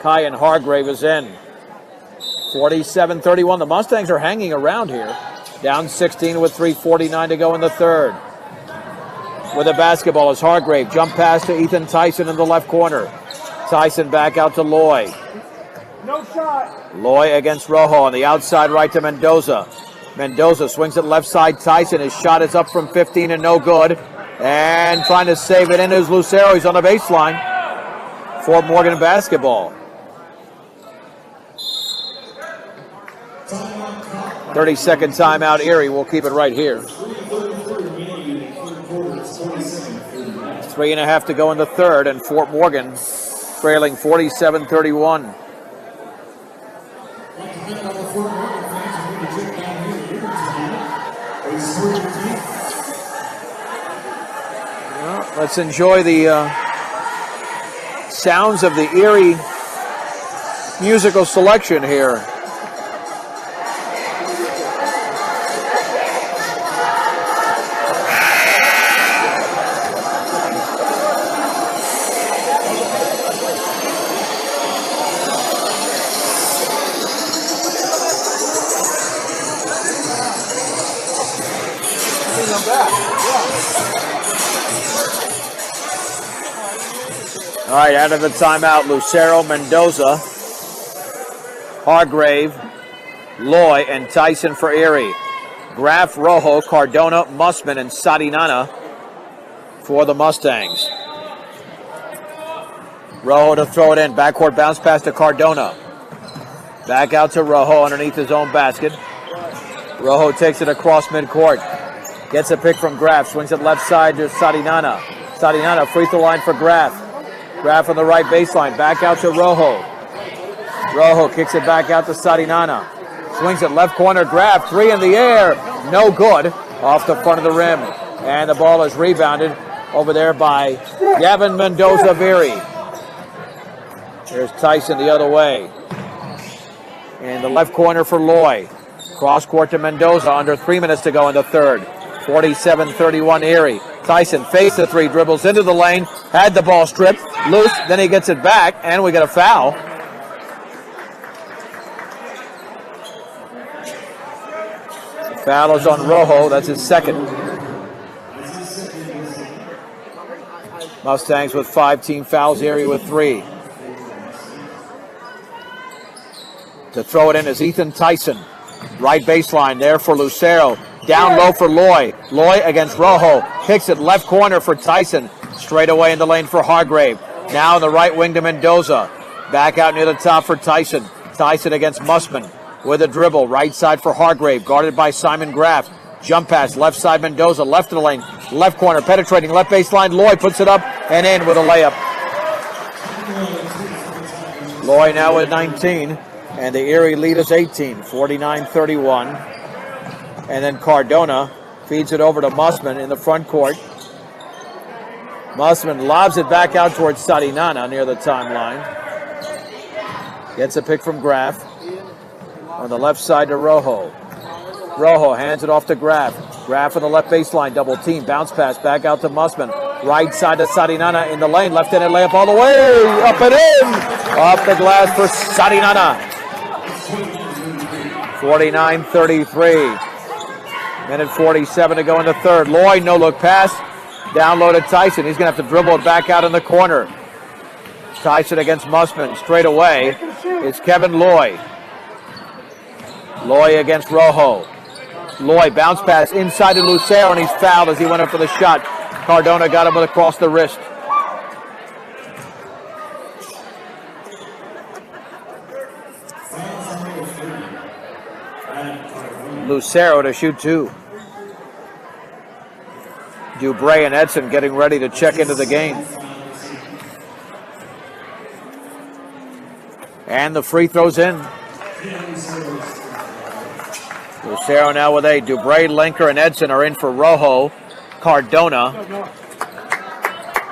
Kyan Hargrave is in. 47-31. The Mustangs are hanging around here. Down 16 with 3:49 to go in the third. With the basketball is Hargrave. Jump pass to Ethan Tyson in the left corner. Tyson back out to Loy. No shot. Loy against Rojo on the outside right to Mendoza. Mendoza swings it left side. Tyson, his shot is up from 15 and no good. And trying to save it in is Lucero. He's on the baseline. Fort Morgan basketball. 30-second timeout, Erie. We'll keep it right here. 3.5 to go in the third, and Fort Morgan trailing 47-31. Well, let's enjoy the sounds of the Erie musical selection here. All right, out of the timeout, Lucero, Mendoza, Hargrave, Loy, and Tyson for Erie. Graf, Rojo, Cardona, Mussman, and Sadinana for the Mustangs. Rojo to throw it in. Backcourt bounce pass to Cardona. Back out to Rojo underneath his own basket. Rojo takes it across midcourt. Gets a pick from Graf. Swings it left side to Sadinana. Sadinana, free throw line for Graf. Graf on the right baseline. Back out to Rojo. Rojo kicks it back out to Sadinana. Swings it left corner. Graf, three in the air. No good. Off the front of the rim. And the ball is rebounded over there by Gavin Mendoza of Erie. Here's Tyson the other way. in the left corner for Loy. Cross court to Mendoza, under 3 minutes to go in the third. 47-31 Erie. Tyson faced the three, dribbles into the lane, had the ball stripped, loose, then he gets it back, and we get a foul. The foul is on Rojo, that's his second. Mustangs with 5 team fouls, Erie with 3. To throw it in is Ethan Tyson. Right baseline there for Lucero. Down low for Loy. Loy against Rojo. Kicks it left corner for Tyson. Straight away in the lane for Hargrave. Now in the right wing to Mendoza. Back out near the top for Tyson. Tyson against Mussman with a dribble. Right side for Hargrave. Guarded by Simon Graff. Jump pass. Left side Mendoza. Left of the lane. Left corner. Penetrating left baseline. Loy puts it up and in with a layup. Loy now with 19. And the Erie lead is 18, 49-31. And then Cardona feeds it over to Mussman in the front court. Mussman lobs it back out towards Sarinana near the timeline. Gets a pick from Graff. On the left side to Rojo. Rojo hands it off to Graff. Graff on the left baseline, double team. Bounce pass back out to Mussman. Right side to Sarinana in the lane. Left-handed layup all the way. Up and in. Off the glass for Sarinana. 49-33. Minute 47 to go in the third. Loy, no-look pass. Down low to Tyson. He's going to have to dribble it back out in the corner. Tyson against Mussman. Straight away is Kevin Loy. Loy against Rojo. Loy, bounce pass inside to Lucero, and he's fouled as he went up for the shot. Cardona got him across the wrist. Lucero to shoot 2. Dubray and Edson getting ready to check into the game. And the free throws in. Lucero now with 8. Dubray, Lenker, and Edson are in for Rojo. Cardona.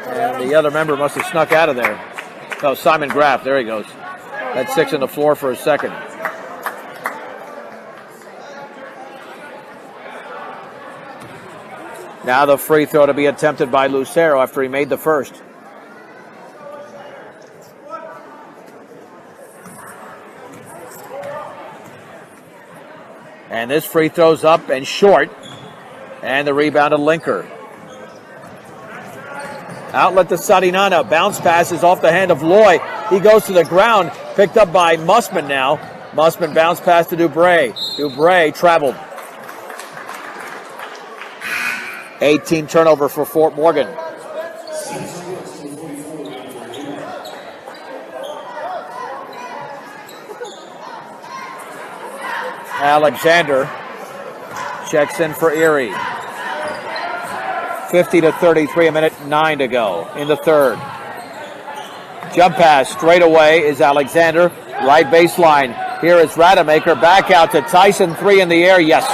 And the other member must have snuck out of there. Oh, Simon Graff. There he goes. That's 6 on the floor for a second. Now the free throw to be attempted by Lucero after he made the first. And this free throw's up and short. And the rebound to Linker. Outlet to Sarinana. Bounce passes off the hand of Loy. He goes to the ground. Picked up by Mussman now. Mussman bounce pass to Dubray. Dubray traveled. 18 turnover for Fort Morgan. Alexander checks in for Erie. 50-33, a minute 9 to go in the third. Jump pass straight away is Alexander. Right baseline. Here is Rademacher. Back out to Tyson. 3 in the air. Yes.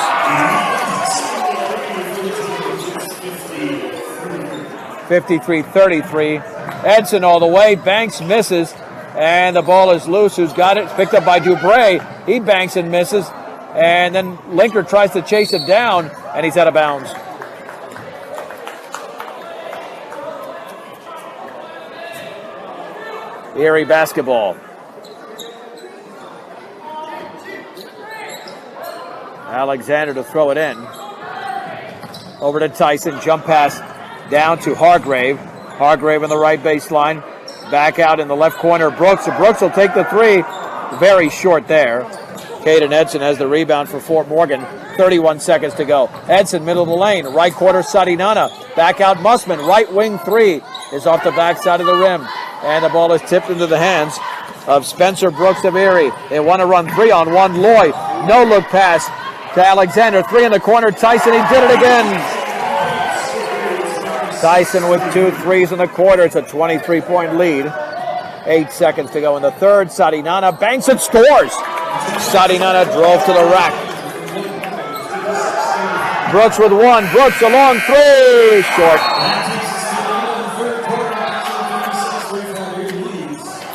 53-33. Edson all the way. Banks misses. And the ball is loose. Who's got it? It's picked up by Dubray. He banks and misses. And then Linker tries to chase it down. And he's out of bounds. Erie basketball. Alexander to throw it in. Over to Tyson. Jump pass down to Hargrave. Hargrave on the right baseline. Back out in the left corner. Brooks. Brooks will take the 3. Very short there. Caden Edson has the rebound for Fort Morgan. 31 seconds to go. Edson, middle of the lane. Right quarter, Sarinana. Back out, Mussman. Right wing 3 is off the backside of the rim. And the ball is tipped into the hands of Spencer Brooks of Erie. They want to run 3-on-1. Loy, no-look pass to Alexander. 3 in the corner. Tyson, he did it again. Tyson with 2 threes in the quarter. It's a 23-point lead. 8 seconds to go in the third. Sarinana banks and scores. Sarinana drove to the rack. Brooks with 1. Brooks a long 3. Short.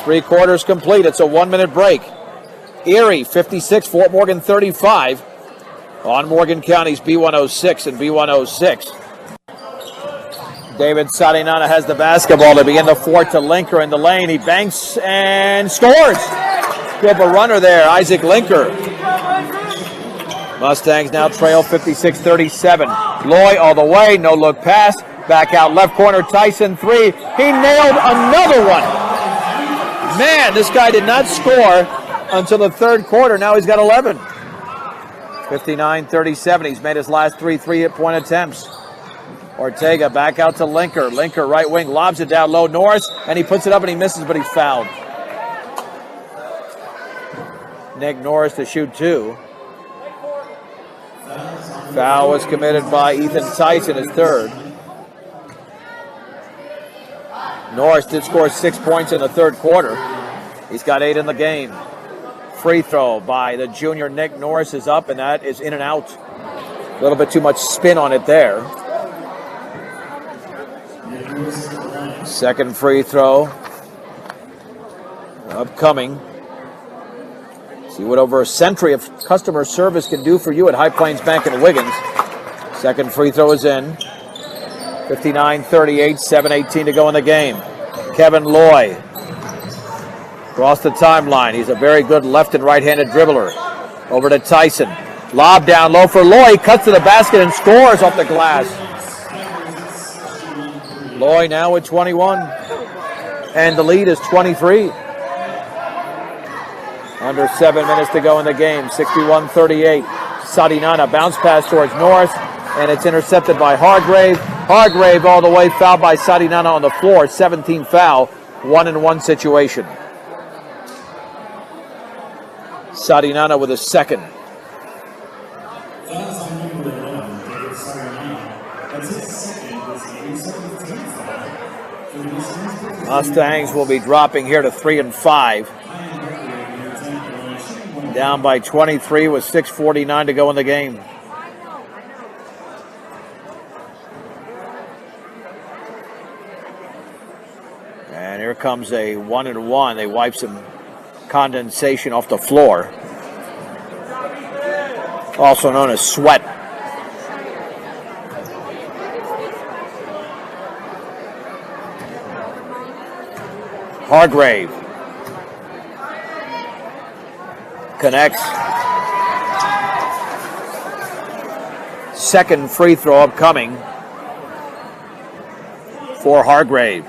3 quarters complete. It's a 1-minute break. Erie 56, Fort Morgan 35 on Morgan County's B106 and B106. David Sarinana has the basketball to begin the fourth to Linker in the lane. He banks and scores. Good a runner there, Isaac Linker. Mustangs now trail 56-37. Loy all the way, no look pass. Back out left corner, Tyson 3. He nailed another one. Man, this guy did not score until the third quarter. Now he's got 11. 59-37. He's made his last three three-point attempts. Ortega back out to Linker. Linker right wing lobs it down low. Norris, and he puts it up and he misses, but he's fouled. Nick Norris to shoot two. Foul was committed by Ethan Tyson, his third. Norris did score 6 points in the third quarter. He's got 8 in the game. Free throw by the junior Nick Norris is up, and that is in and out. A little bit too much spin on it there. Second free throw upcoming. See what over a century of customer service can do for you at High Plains Bank and Wiggins. Second free throw is in. 59-38, 7:18 to go in the game. Kevin Loy across the timeline. He's a very good left and right-handed dribbler. Over to Tyson. Lob down low for Loy. He cuts to the basket and scores off the glass. Loy now with 21. And the lead is 23. Under 7 minutes to go in the game. 61-38. Sarinana bounce pass towards Norris. And it's intercepted by Hargrave. Hargrave all the way, fouled by Sarinana on the floor. 17 foul. 1-and-1 situation. Sarinana with a second. Mustangs will be dropping here to 3-5. Down by 23 with 6:49 to go in the game. And here comes a 1-and-1. They wipe some condensation off the floor, also known as sweat. Hargrave connects. Second free throw upcoming for Hargrave.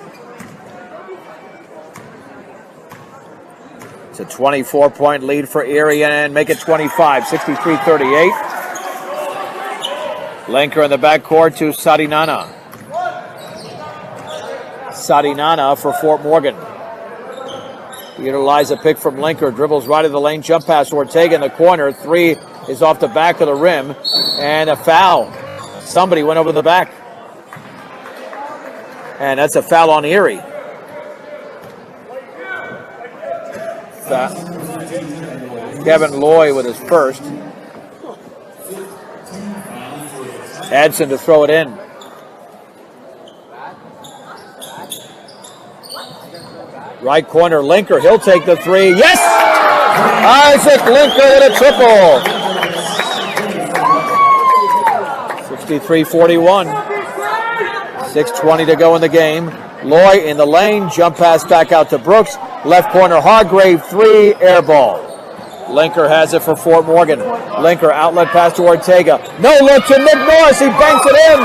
It's a 24-point lead for Erie, and make it 25, 63-38. Linker in the backcourt to Sarinana. Sarinana for Fort Morgan. Utilize a pick from Linker, dribbles right of the lane, jump pass Ortega in the corner. Three is off the back of the rim, and a foul. Somebody went over the back. And that's a foul on Erie. Kevin Loy with his first. Adson to throw it in. Right corner, Linker. He'll take the three. Yes! Isaac Linker with a triple. 63-41. 6:20 to go in the game. Loy in the lane. Jump pass back out to Brooks. Left corner, Hargrave, three, air ball. Linker has it for Fort Morgan. Linker, outlet pass to Ortega. No look to Nick Norris. He banks it in.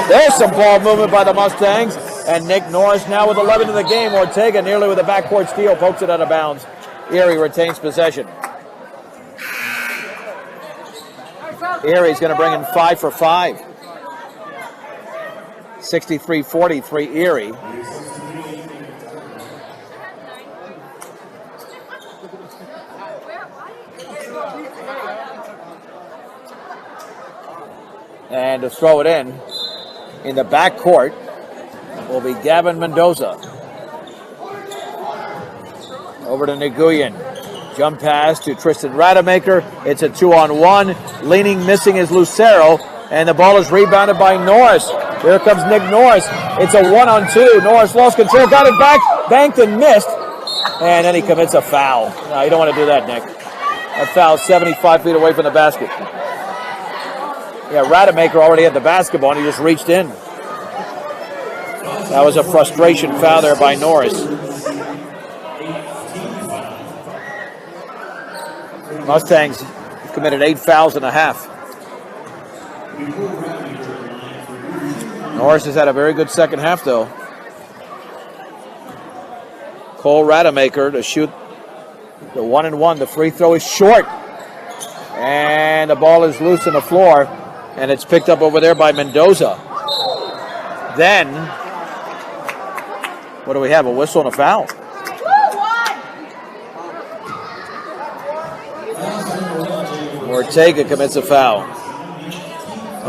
There's some ball movement by the Mustangs. And Nick Norris now with 11 in the game. Ortega nearly with a backcourt steal. Pokes it out of bounds. Erie retains possession. Erie's going to bring in 5 for 5. 63-43 Erie. And to throw it in the backcourt will be Gavin Mendoza. Over to Nguyen. Jump pass to Tristan Rademacher. It's a 2-on-1. Leaning, missing is Lucero. And the ball is rebounded by Norris. Here comes Nick Norris. It's a 1-on-2. Norris lost control, got it back, banked and missed. And then he commits a foul. No, you don't want to do that, Nick. A foul 75 feet away from the basket. Yeah, Rademacher already had the basketball and he just reached in. That was a frustration foul there by Norris. Mustangs committed 8 fouls and a half. Norris has had a very good second half, though. Cole Rademacher to shoot the 1-and-1. The free throw is short. And the ball is loose on the floor. And it's picked up over there by Mendoza. Then, what do we have? A whistle and a foul. Ortega commits a foul.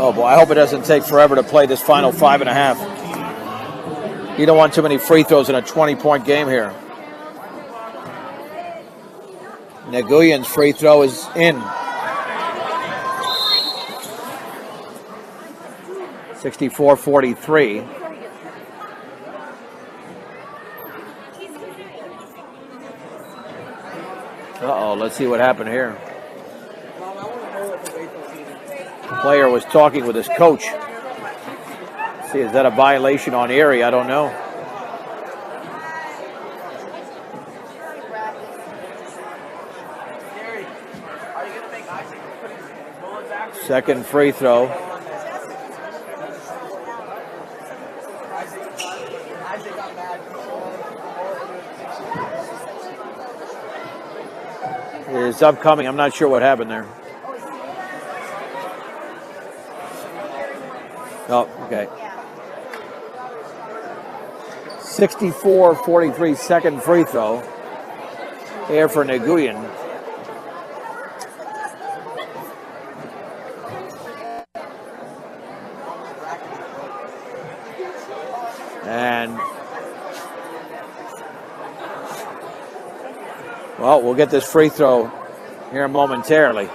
Oh boy, I hope it doesn't take forever to play this final 5.5. You don't want too many free throws in a 20-point game here. Nguyen's free throw is in. 64-43. Uh-oh, let's see what happened here. The player was talking with his coach. See, is that a violation on Erie? I don't know. Second free throw. It's upcoming. I'm not sure what happened there. Oh, okay. 64-43, second free throw. Here for Nguyen. And, well, we'll get this free throw here momentarily.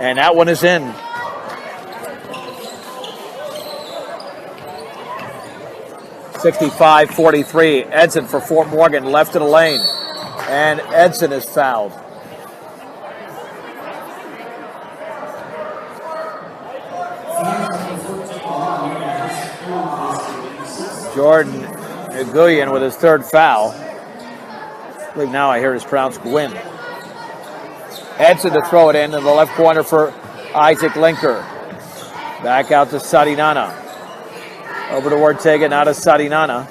And that one is in. (65-43). Edson for Fort Morgan, left of the lane. And Edson is fouled. Jordan Nguyen with his third foul. I believe now I hear it's pronounced Gwyn. Edson to throw it in the left corner for Isaac Linker. Back out to Sadinana. Over to Ortega, now to Sadinana.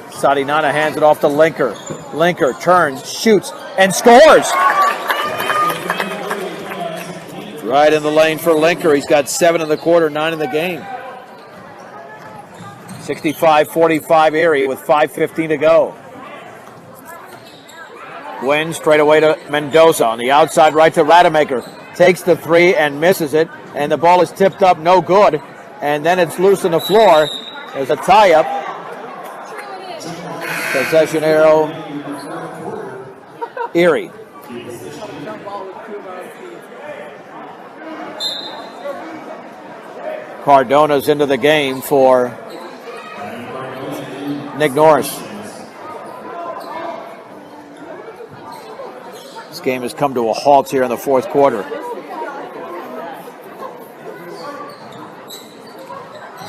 Sadinana hands it off to Linker. Linker turns, shoots, and scores! Right in the lane for Linker. He's got 7 in the quarter, 9 in the game. 65-45 Erie with 5:15 to go. Gwynn straight away to Mendoza on the outside, right to Rademacher. Takes the three and misses it, and the ball is tipped up, no good. And then it's loose on the floor. There's a tie-up. Possession arrow. Erie. Cardona's into the game for Nick Norris. This game has come to a halt here in the fourth quarter.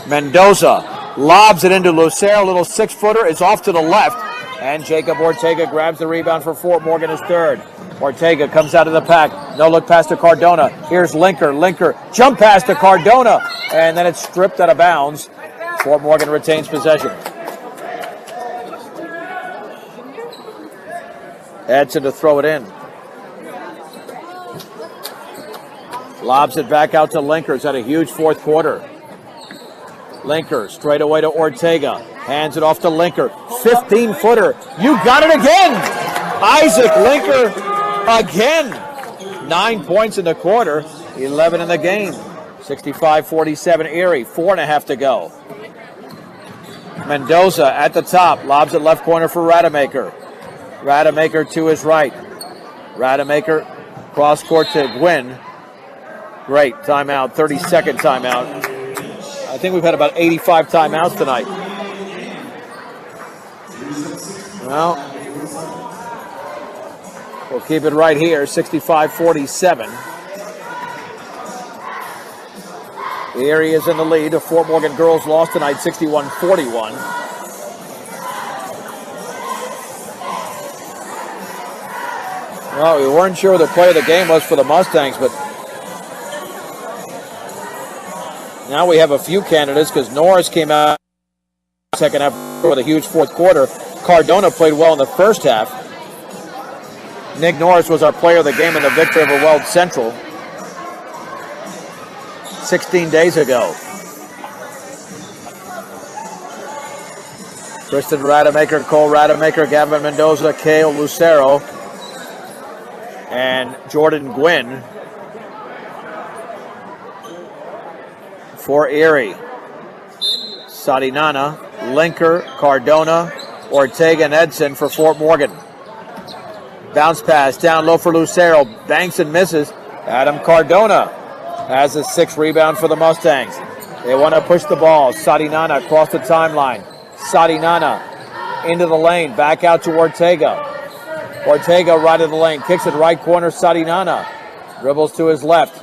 Mendoza lobs it into Lucero, little 6-footer. It's off to the left, and Jacob Ortega grabs the rebound for Fort Morgan, his third. Ortega comes out of the pack. No look pass to Cardona. Here's Linker. Linker jump pass to Cardona, and then it's stripped out of bounds. Fort Morgan retains possession. Edson to throw it in. Lobs it back out to Linker. He's had a huge fourth quarter. Linker straight away to Ortega. Hands it off to Linker. 15-footer. You got it again! Isaac Linker again. 9 points in the quarter. 11 in the game. 65-47 Erie. 4.5 to go. Mendoza at the top. Lobs it left corner for Rademacher. Rademacher to his right. Rademacher cross court to Gwynn. Great timeout, 30-second timeout. I think we've had about 85 timeouts tonight. Well, we'll keep it right here, 65-47. Erie is in the lead. The Fort Morgan girls lost tonight, 61-41. Well, we weren't sure the play of the game was for the Mustangs, but now we have a few candidates because Norris came out second half with a huge fourth quarter. Cardona played well in the first half. Nick Norris was our player of the game in the victory over Weld Central 16 days ago. Kristen Rademacher, Cole Rademacher, Gavin Mendoza, Kale Lucero, and Jordan Gwynn for Erie. Sadinana, Linker, Cardona, Ortega, and Edson for Fort Morgan. Bounce pass down low for Lucero. Banks and misses. Adam Cardona has a 6th rebound for the Mustangs. They want to push the ball. Sadinana across the timeline. Sadinana into the lane. Back out to Ortega. Ortega right of the lane. Kicks it right corner. Sadinana dribbles to his left.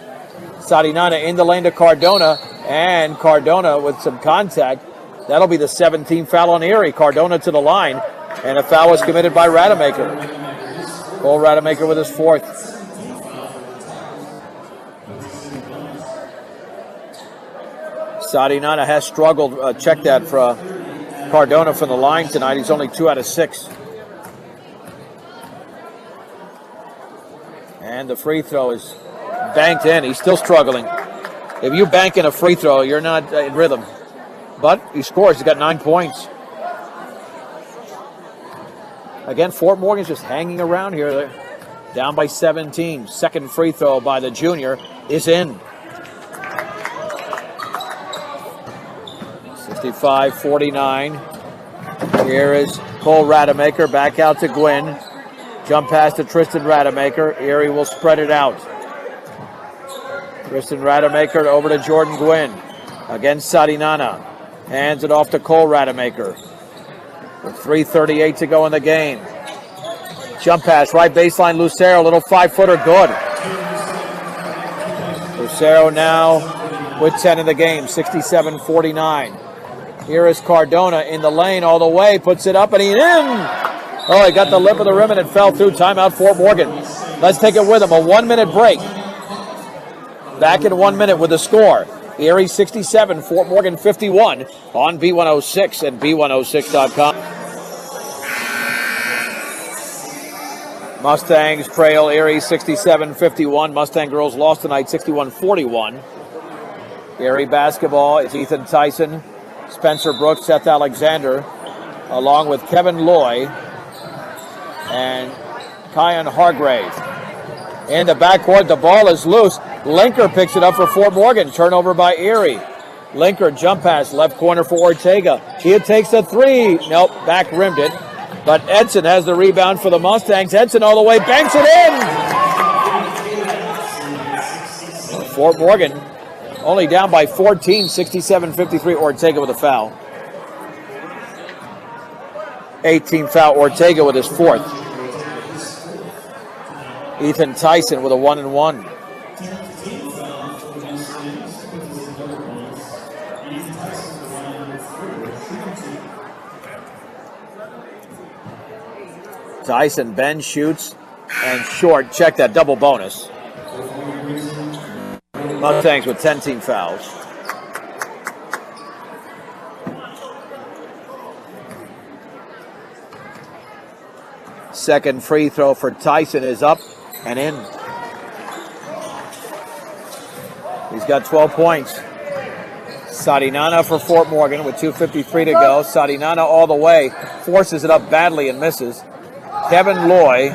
Sadinana in the lane to Cardona. And Cardona with some contact. That'll be the 17th foul on Erie. Cardona to the line. And a foul was committed by Rademacher. Cole Rademacher with his 4th. Sadinana has struggled. Check that for Cardona from the line tonight. He's only 2 out of 6. And the free throw is banked in. He's still struggling. If you bank in a free throw, you're not in rhythm. But he scores. He's got 9 points. Again, Fort Morgan's just hanging around here. They're down by 17. Second free throw by the junior is in. 65-49. Here is Cole Rademacher. Back out to Gwynn. Jump pass to Tristan Rademacher. Erie will spread it out. Tristan Rademacher over to Jordan Gwynn. Against Sadinana. Hands it off to Cole Rademacher. With 3:38 to go in the game. Jump pass, right baseline, Lucero. Little 5-footer, good. Lucero now with 10 in the game, 67-49. Here is Cardona in the lane all the way. Puts it up and he's in. Oh, he got the lip of the rim and it fell through. Timeout, Fort Morgan. Let's take it with him. A 1-minute break. Back in 1 minute with the score. Erie 67, Fort Morgan 51 on B106 and B106.com. Mustangs trail Erie 67-51. Mustang girls lost tonight 61-41. Erie basketball is Ethan Tyson, Spencer Brooks, Seth Alexander, along with Kevin Loy and Kyan Hargrave. In the backcourt, the ball is loose. Linker picks it up for Fort Morgan. Turnover by Erie. Linker jump pass, left corner for Ortega. He takes a 3. Nope, back rimmed it. But Edson has the rebound for the Mustangs. Edson all the way, banks it in! Fort Morgan only down by 14, 67-53. Ortega with a foul. 18 foul, Ortega with his 4th. Ethan Tyson with a 1-and-1. Tyson bends, shoots, and short. Check that double bonus. Mustangs with 10 team fouls. Second free throw for Tyson is up and in. He's got 12 points. Sadinana for Fort Morgan with 2:53 to go. Sadinana all the way, forces it up badly and misses. Kevin Loy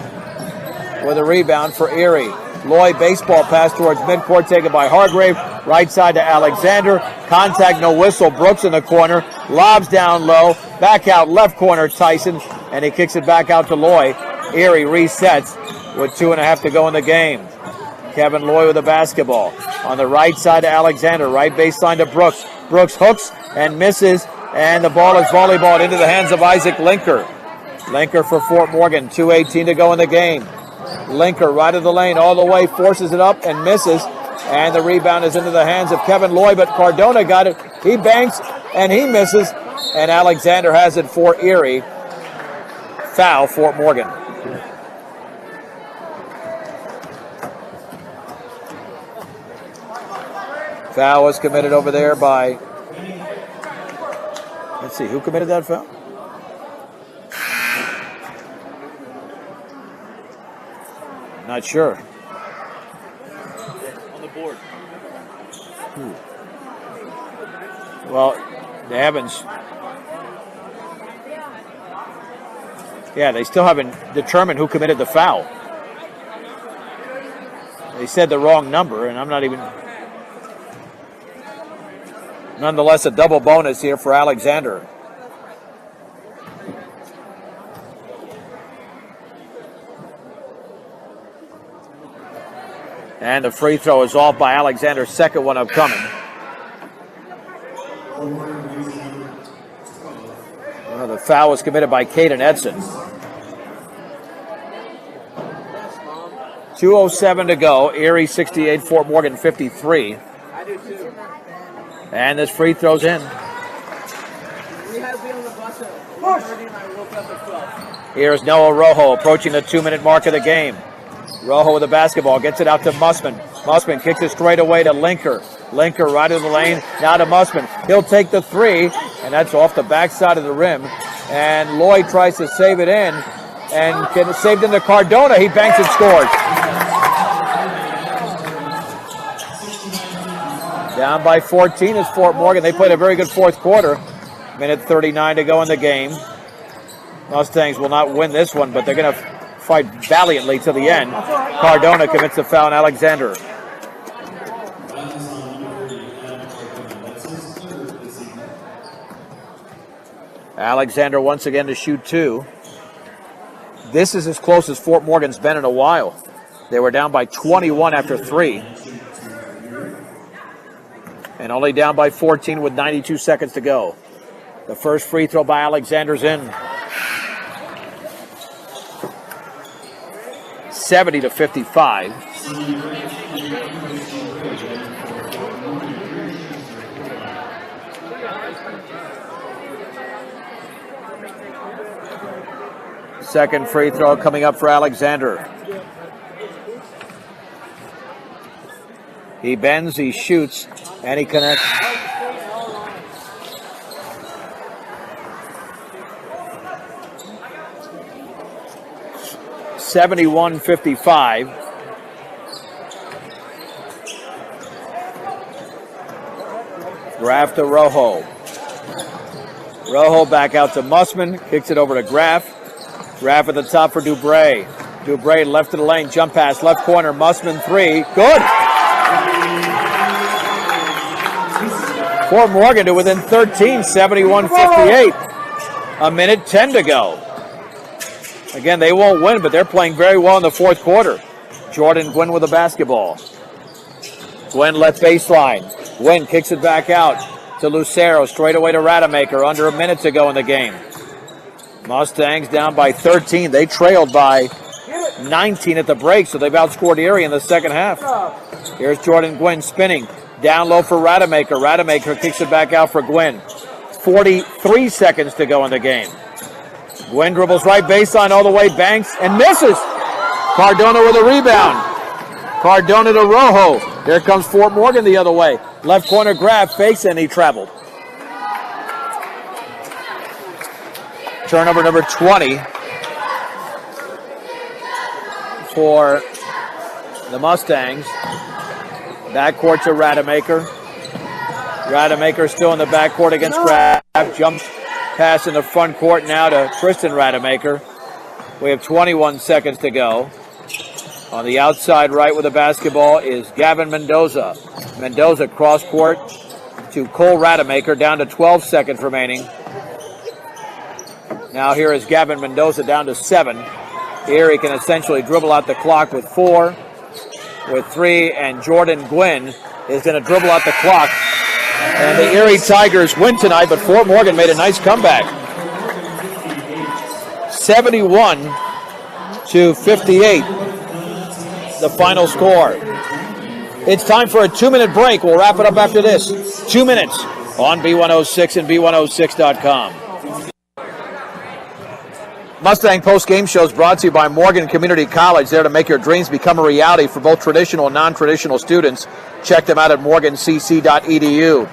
with a rebound for Erie. Loy baseball pass towards midcourt, taken by Hargrave. Right side to Alexander. Contact, no whistle. Brooks in the corner. Lobs down low. Back out left corner, Tyson. And he kicks it back out to Loy. Erie resets with 2.5 to go in the game. Kevin Loy with the basketball. On the right side to Alexander. Right baseline to Brooks. Brooks hooks and misses. And the ball is volleyballed into the hands of Isaac Linker. Linker for Fort Morgan. 2:18 to go in the game. Linker right of the lane all the way. Forces it up and misses. And the rebound is into the hands of Kevin Loy. But Cardona got it. He banks and he misses. And Alexander has it for Erie. Foul, Fort Morgan. Foul was committed over there by, let's see, who committed that foul? Not sure. On the board. Well, they haven't. Yeah, they still haven't determined who committed the foul. They said the wrong number, and I'm not even. Nonetheless, a double bonus here for Alexander. And the free throw is off by Alexander. Second one upcoming. Well, the foul was committed by Caden Edson. 2:07 to go. Erie 68, Fort Morgan 53. And this free throw's in. Here's Noah Rojo approaching the 2-minute mark of the game. Rojo with the basketball, gets it out to Mussman. Mussman kicks it straight away to Linker. Linker right of the lane, now to Mussman. He'll take the three, and that's off the backside of the rim. And Lloyd tries to save it in, and gets saved into Cardona. He banks and scores. Down by 14 is Fort Morgan. They played a very good fourth quarter. Minute 39 to go in the game. Mustangs will not win this one, but they're going to fight valiantly to the end. Cardona commits the foul on Alexander. Alexander once again to shoot two. This is as close as Fort Morgan's been in a while. They were down by 21 after three. And only down by 14 with 92 seconds to go. The first free throw by Alexander's in. 70-55. Second free throw coming up for Alexander. He bends, he shoots, and he connects. (71-55). Graff to Rojo. Rojo back out to Mussman, kicks it over to Graff. Graff at the top for Dubray. Dubray left of the lane, jump pass, left corner, Mussman three, good! Fort Morgan to within 13, 71-58. A minute 10 to go. Again, they won't win, but they're playing very well in the fourth quarter. Jordan Gwynn with the basketball. Gwynn left baseline. Gwynn kicks it back out to Lucero, straight away to Rademacher, under a minute to go in the game. Mustangs down by 13. They trailed by 19 at the break, so they've outscored Erie in the second half. Here's Jordan Gwynn spinning. Down low for Rademacher. Rademacher kicks it back out for Gwynn. 43 seconds to go in the game. Gwynn dribbles right baseline all the way, banks, and misses. Cardona with a rebound. Cardona to Rojo. Here comes Fort Morgan the other way. Left corner grab, fakes, and he traveled. Turnover number 20 for the Mustangs. Backcourt to Rademacher. Rademacher still in the backcourt against Graff. Jumps pass in the front court now to Tristan Rademacher. We have 21 seconds to go. On the outside right with the basketball is Gavin Mendoza. Mendoza cross court to Cole Rademacher, down to 12 seconds remaining. Now here is Gavin Mendoza down to 7. Erie can essentially dribble out the clock with 4. with 3, and Jordan Gwynn is going to dribble out the clock. And the Erie Tigers win tonight, but Fort Morgan made a nice comeback. 71-58, the final score. It's time for a 2-minute break. We'll wrap it up after this. 2 minutes on B106 and B106.com. Mustang post-game show is brought to you by Morgan Community College, there to make your dreams become a reality for both traditional and non-traditional students. Check them out at morgancc.edu.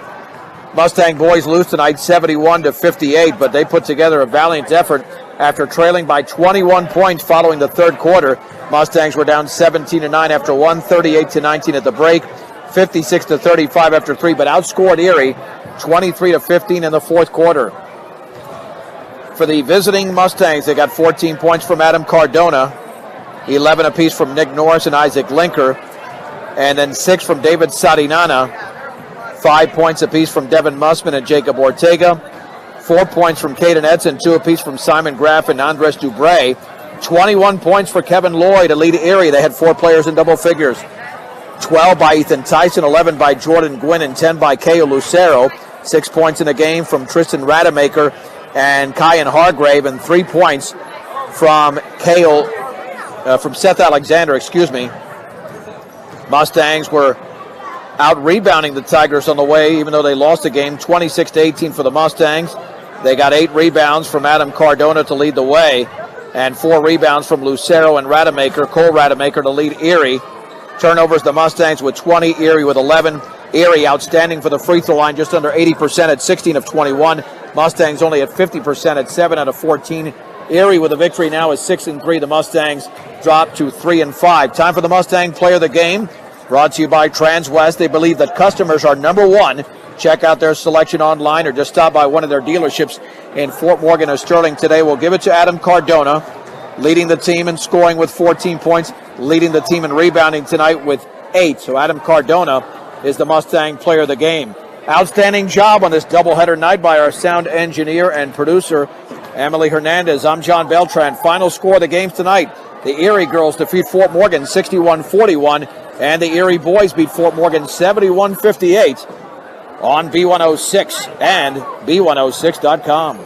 Mustang boys lose tonight 71-58, but they put together a valiant effort after trailing by 21 points following the third quarter. Mustangs were down 17-9 after 1, 38-19 at the break, 56-35 after 3, but outscored Erie 23-15 in the fourth quarter. For the visiting Mustangs, they got 14 points from Adam Cardona, 11 apiece from Nick Norris and Isaac Linker, and then 6 from David Sadinana, 5 points apiece from Devin Mussman and Jacob Ortega, 4 points from Caden Edson, 2 apiece from Simon Graff and Andres Dubray, 21 points for Kevin Lloyd to lead Erie. They had 4 players in double figures, 12 by Ethan Tyson, 11 by Jordan Gwynn, and 10 by Keo Lucero, 6 points in the game from Tristan Rademacher and Kyan Hargrave, and 3 points from Seth Alexander, Mustangs were out rebounding the Tigers on the way, even though they lost the game 26-18 for the Mustangs. They got 8 rebounds from Adam Cardona to lead the way, and 4 rebounds from Lucero and Cole Rademacher to lead Erie. Turnovers, the Mustangs with 20, Erie with 11. Erie outstanding for the free throw line, just under 80% at 16 of 21. Mustangs only at 50% at 7 out of 14. Erie with a victory now is 6-3. The Mustangs drop to 3-5. Time for the Mustang Player of the Game. Brought to you by Transwest. They believe that customers are number one. Check out their selection online or just stop by one of their dealerships in Fort Morgan or Sterling today. We'll give it to Adam Cardona, leading the team in scoring with 14 points, leading the team in rebounding tonight with 8. So Adam Cardona is the Mustang Player of the Game. Outstanding job on this doubleheader night by our sound engineer and producer, Emily Hernandez. I'm John Beltran. Final score of the games tonight. The Erie girls defeat Fort Morgan 61-41, and the Erie boys beat Fort Morgan 71-58 on B106 and B106.com.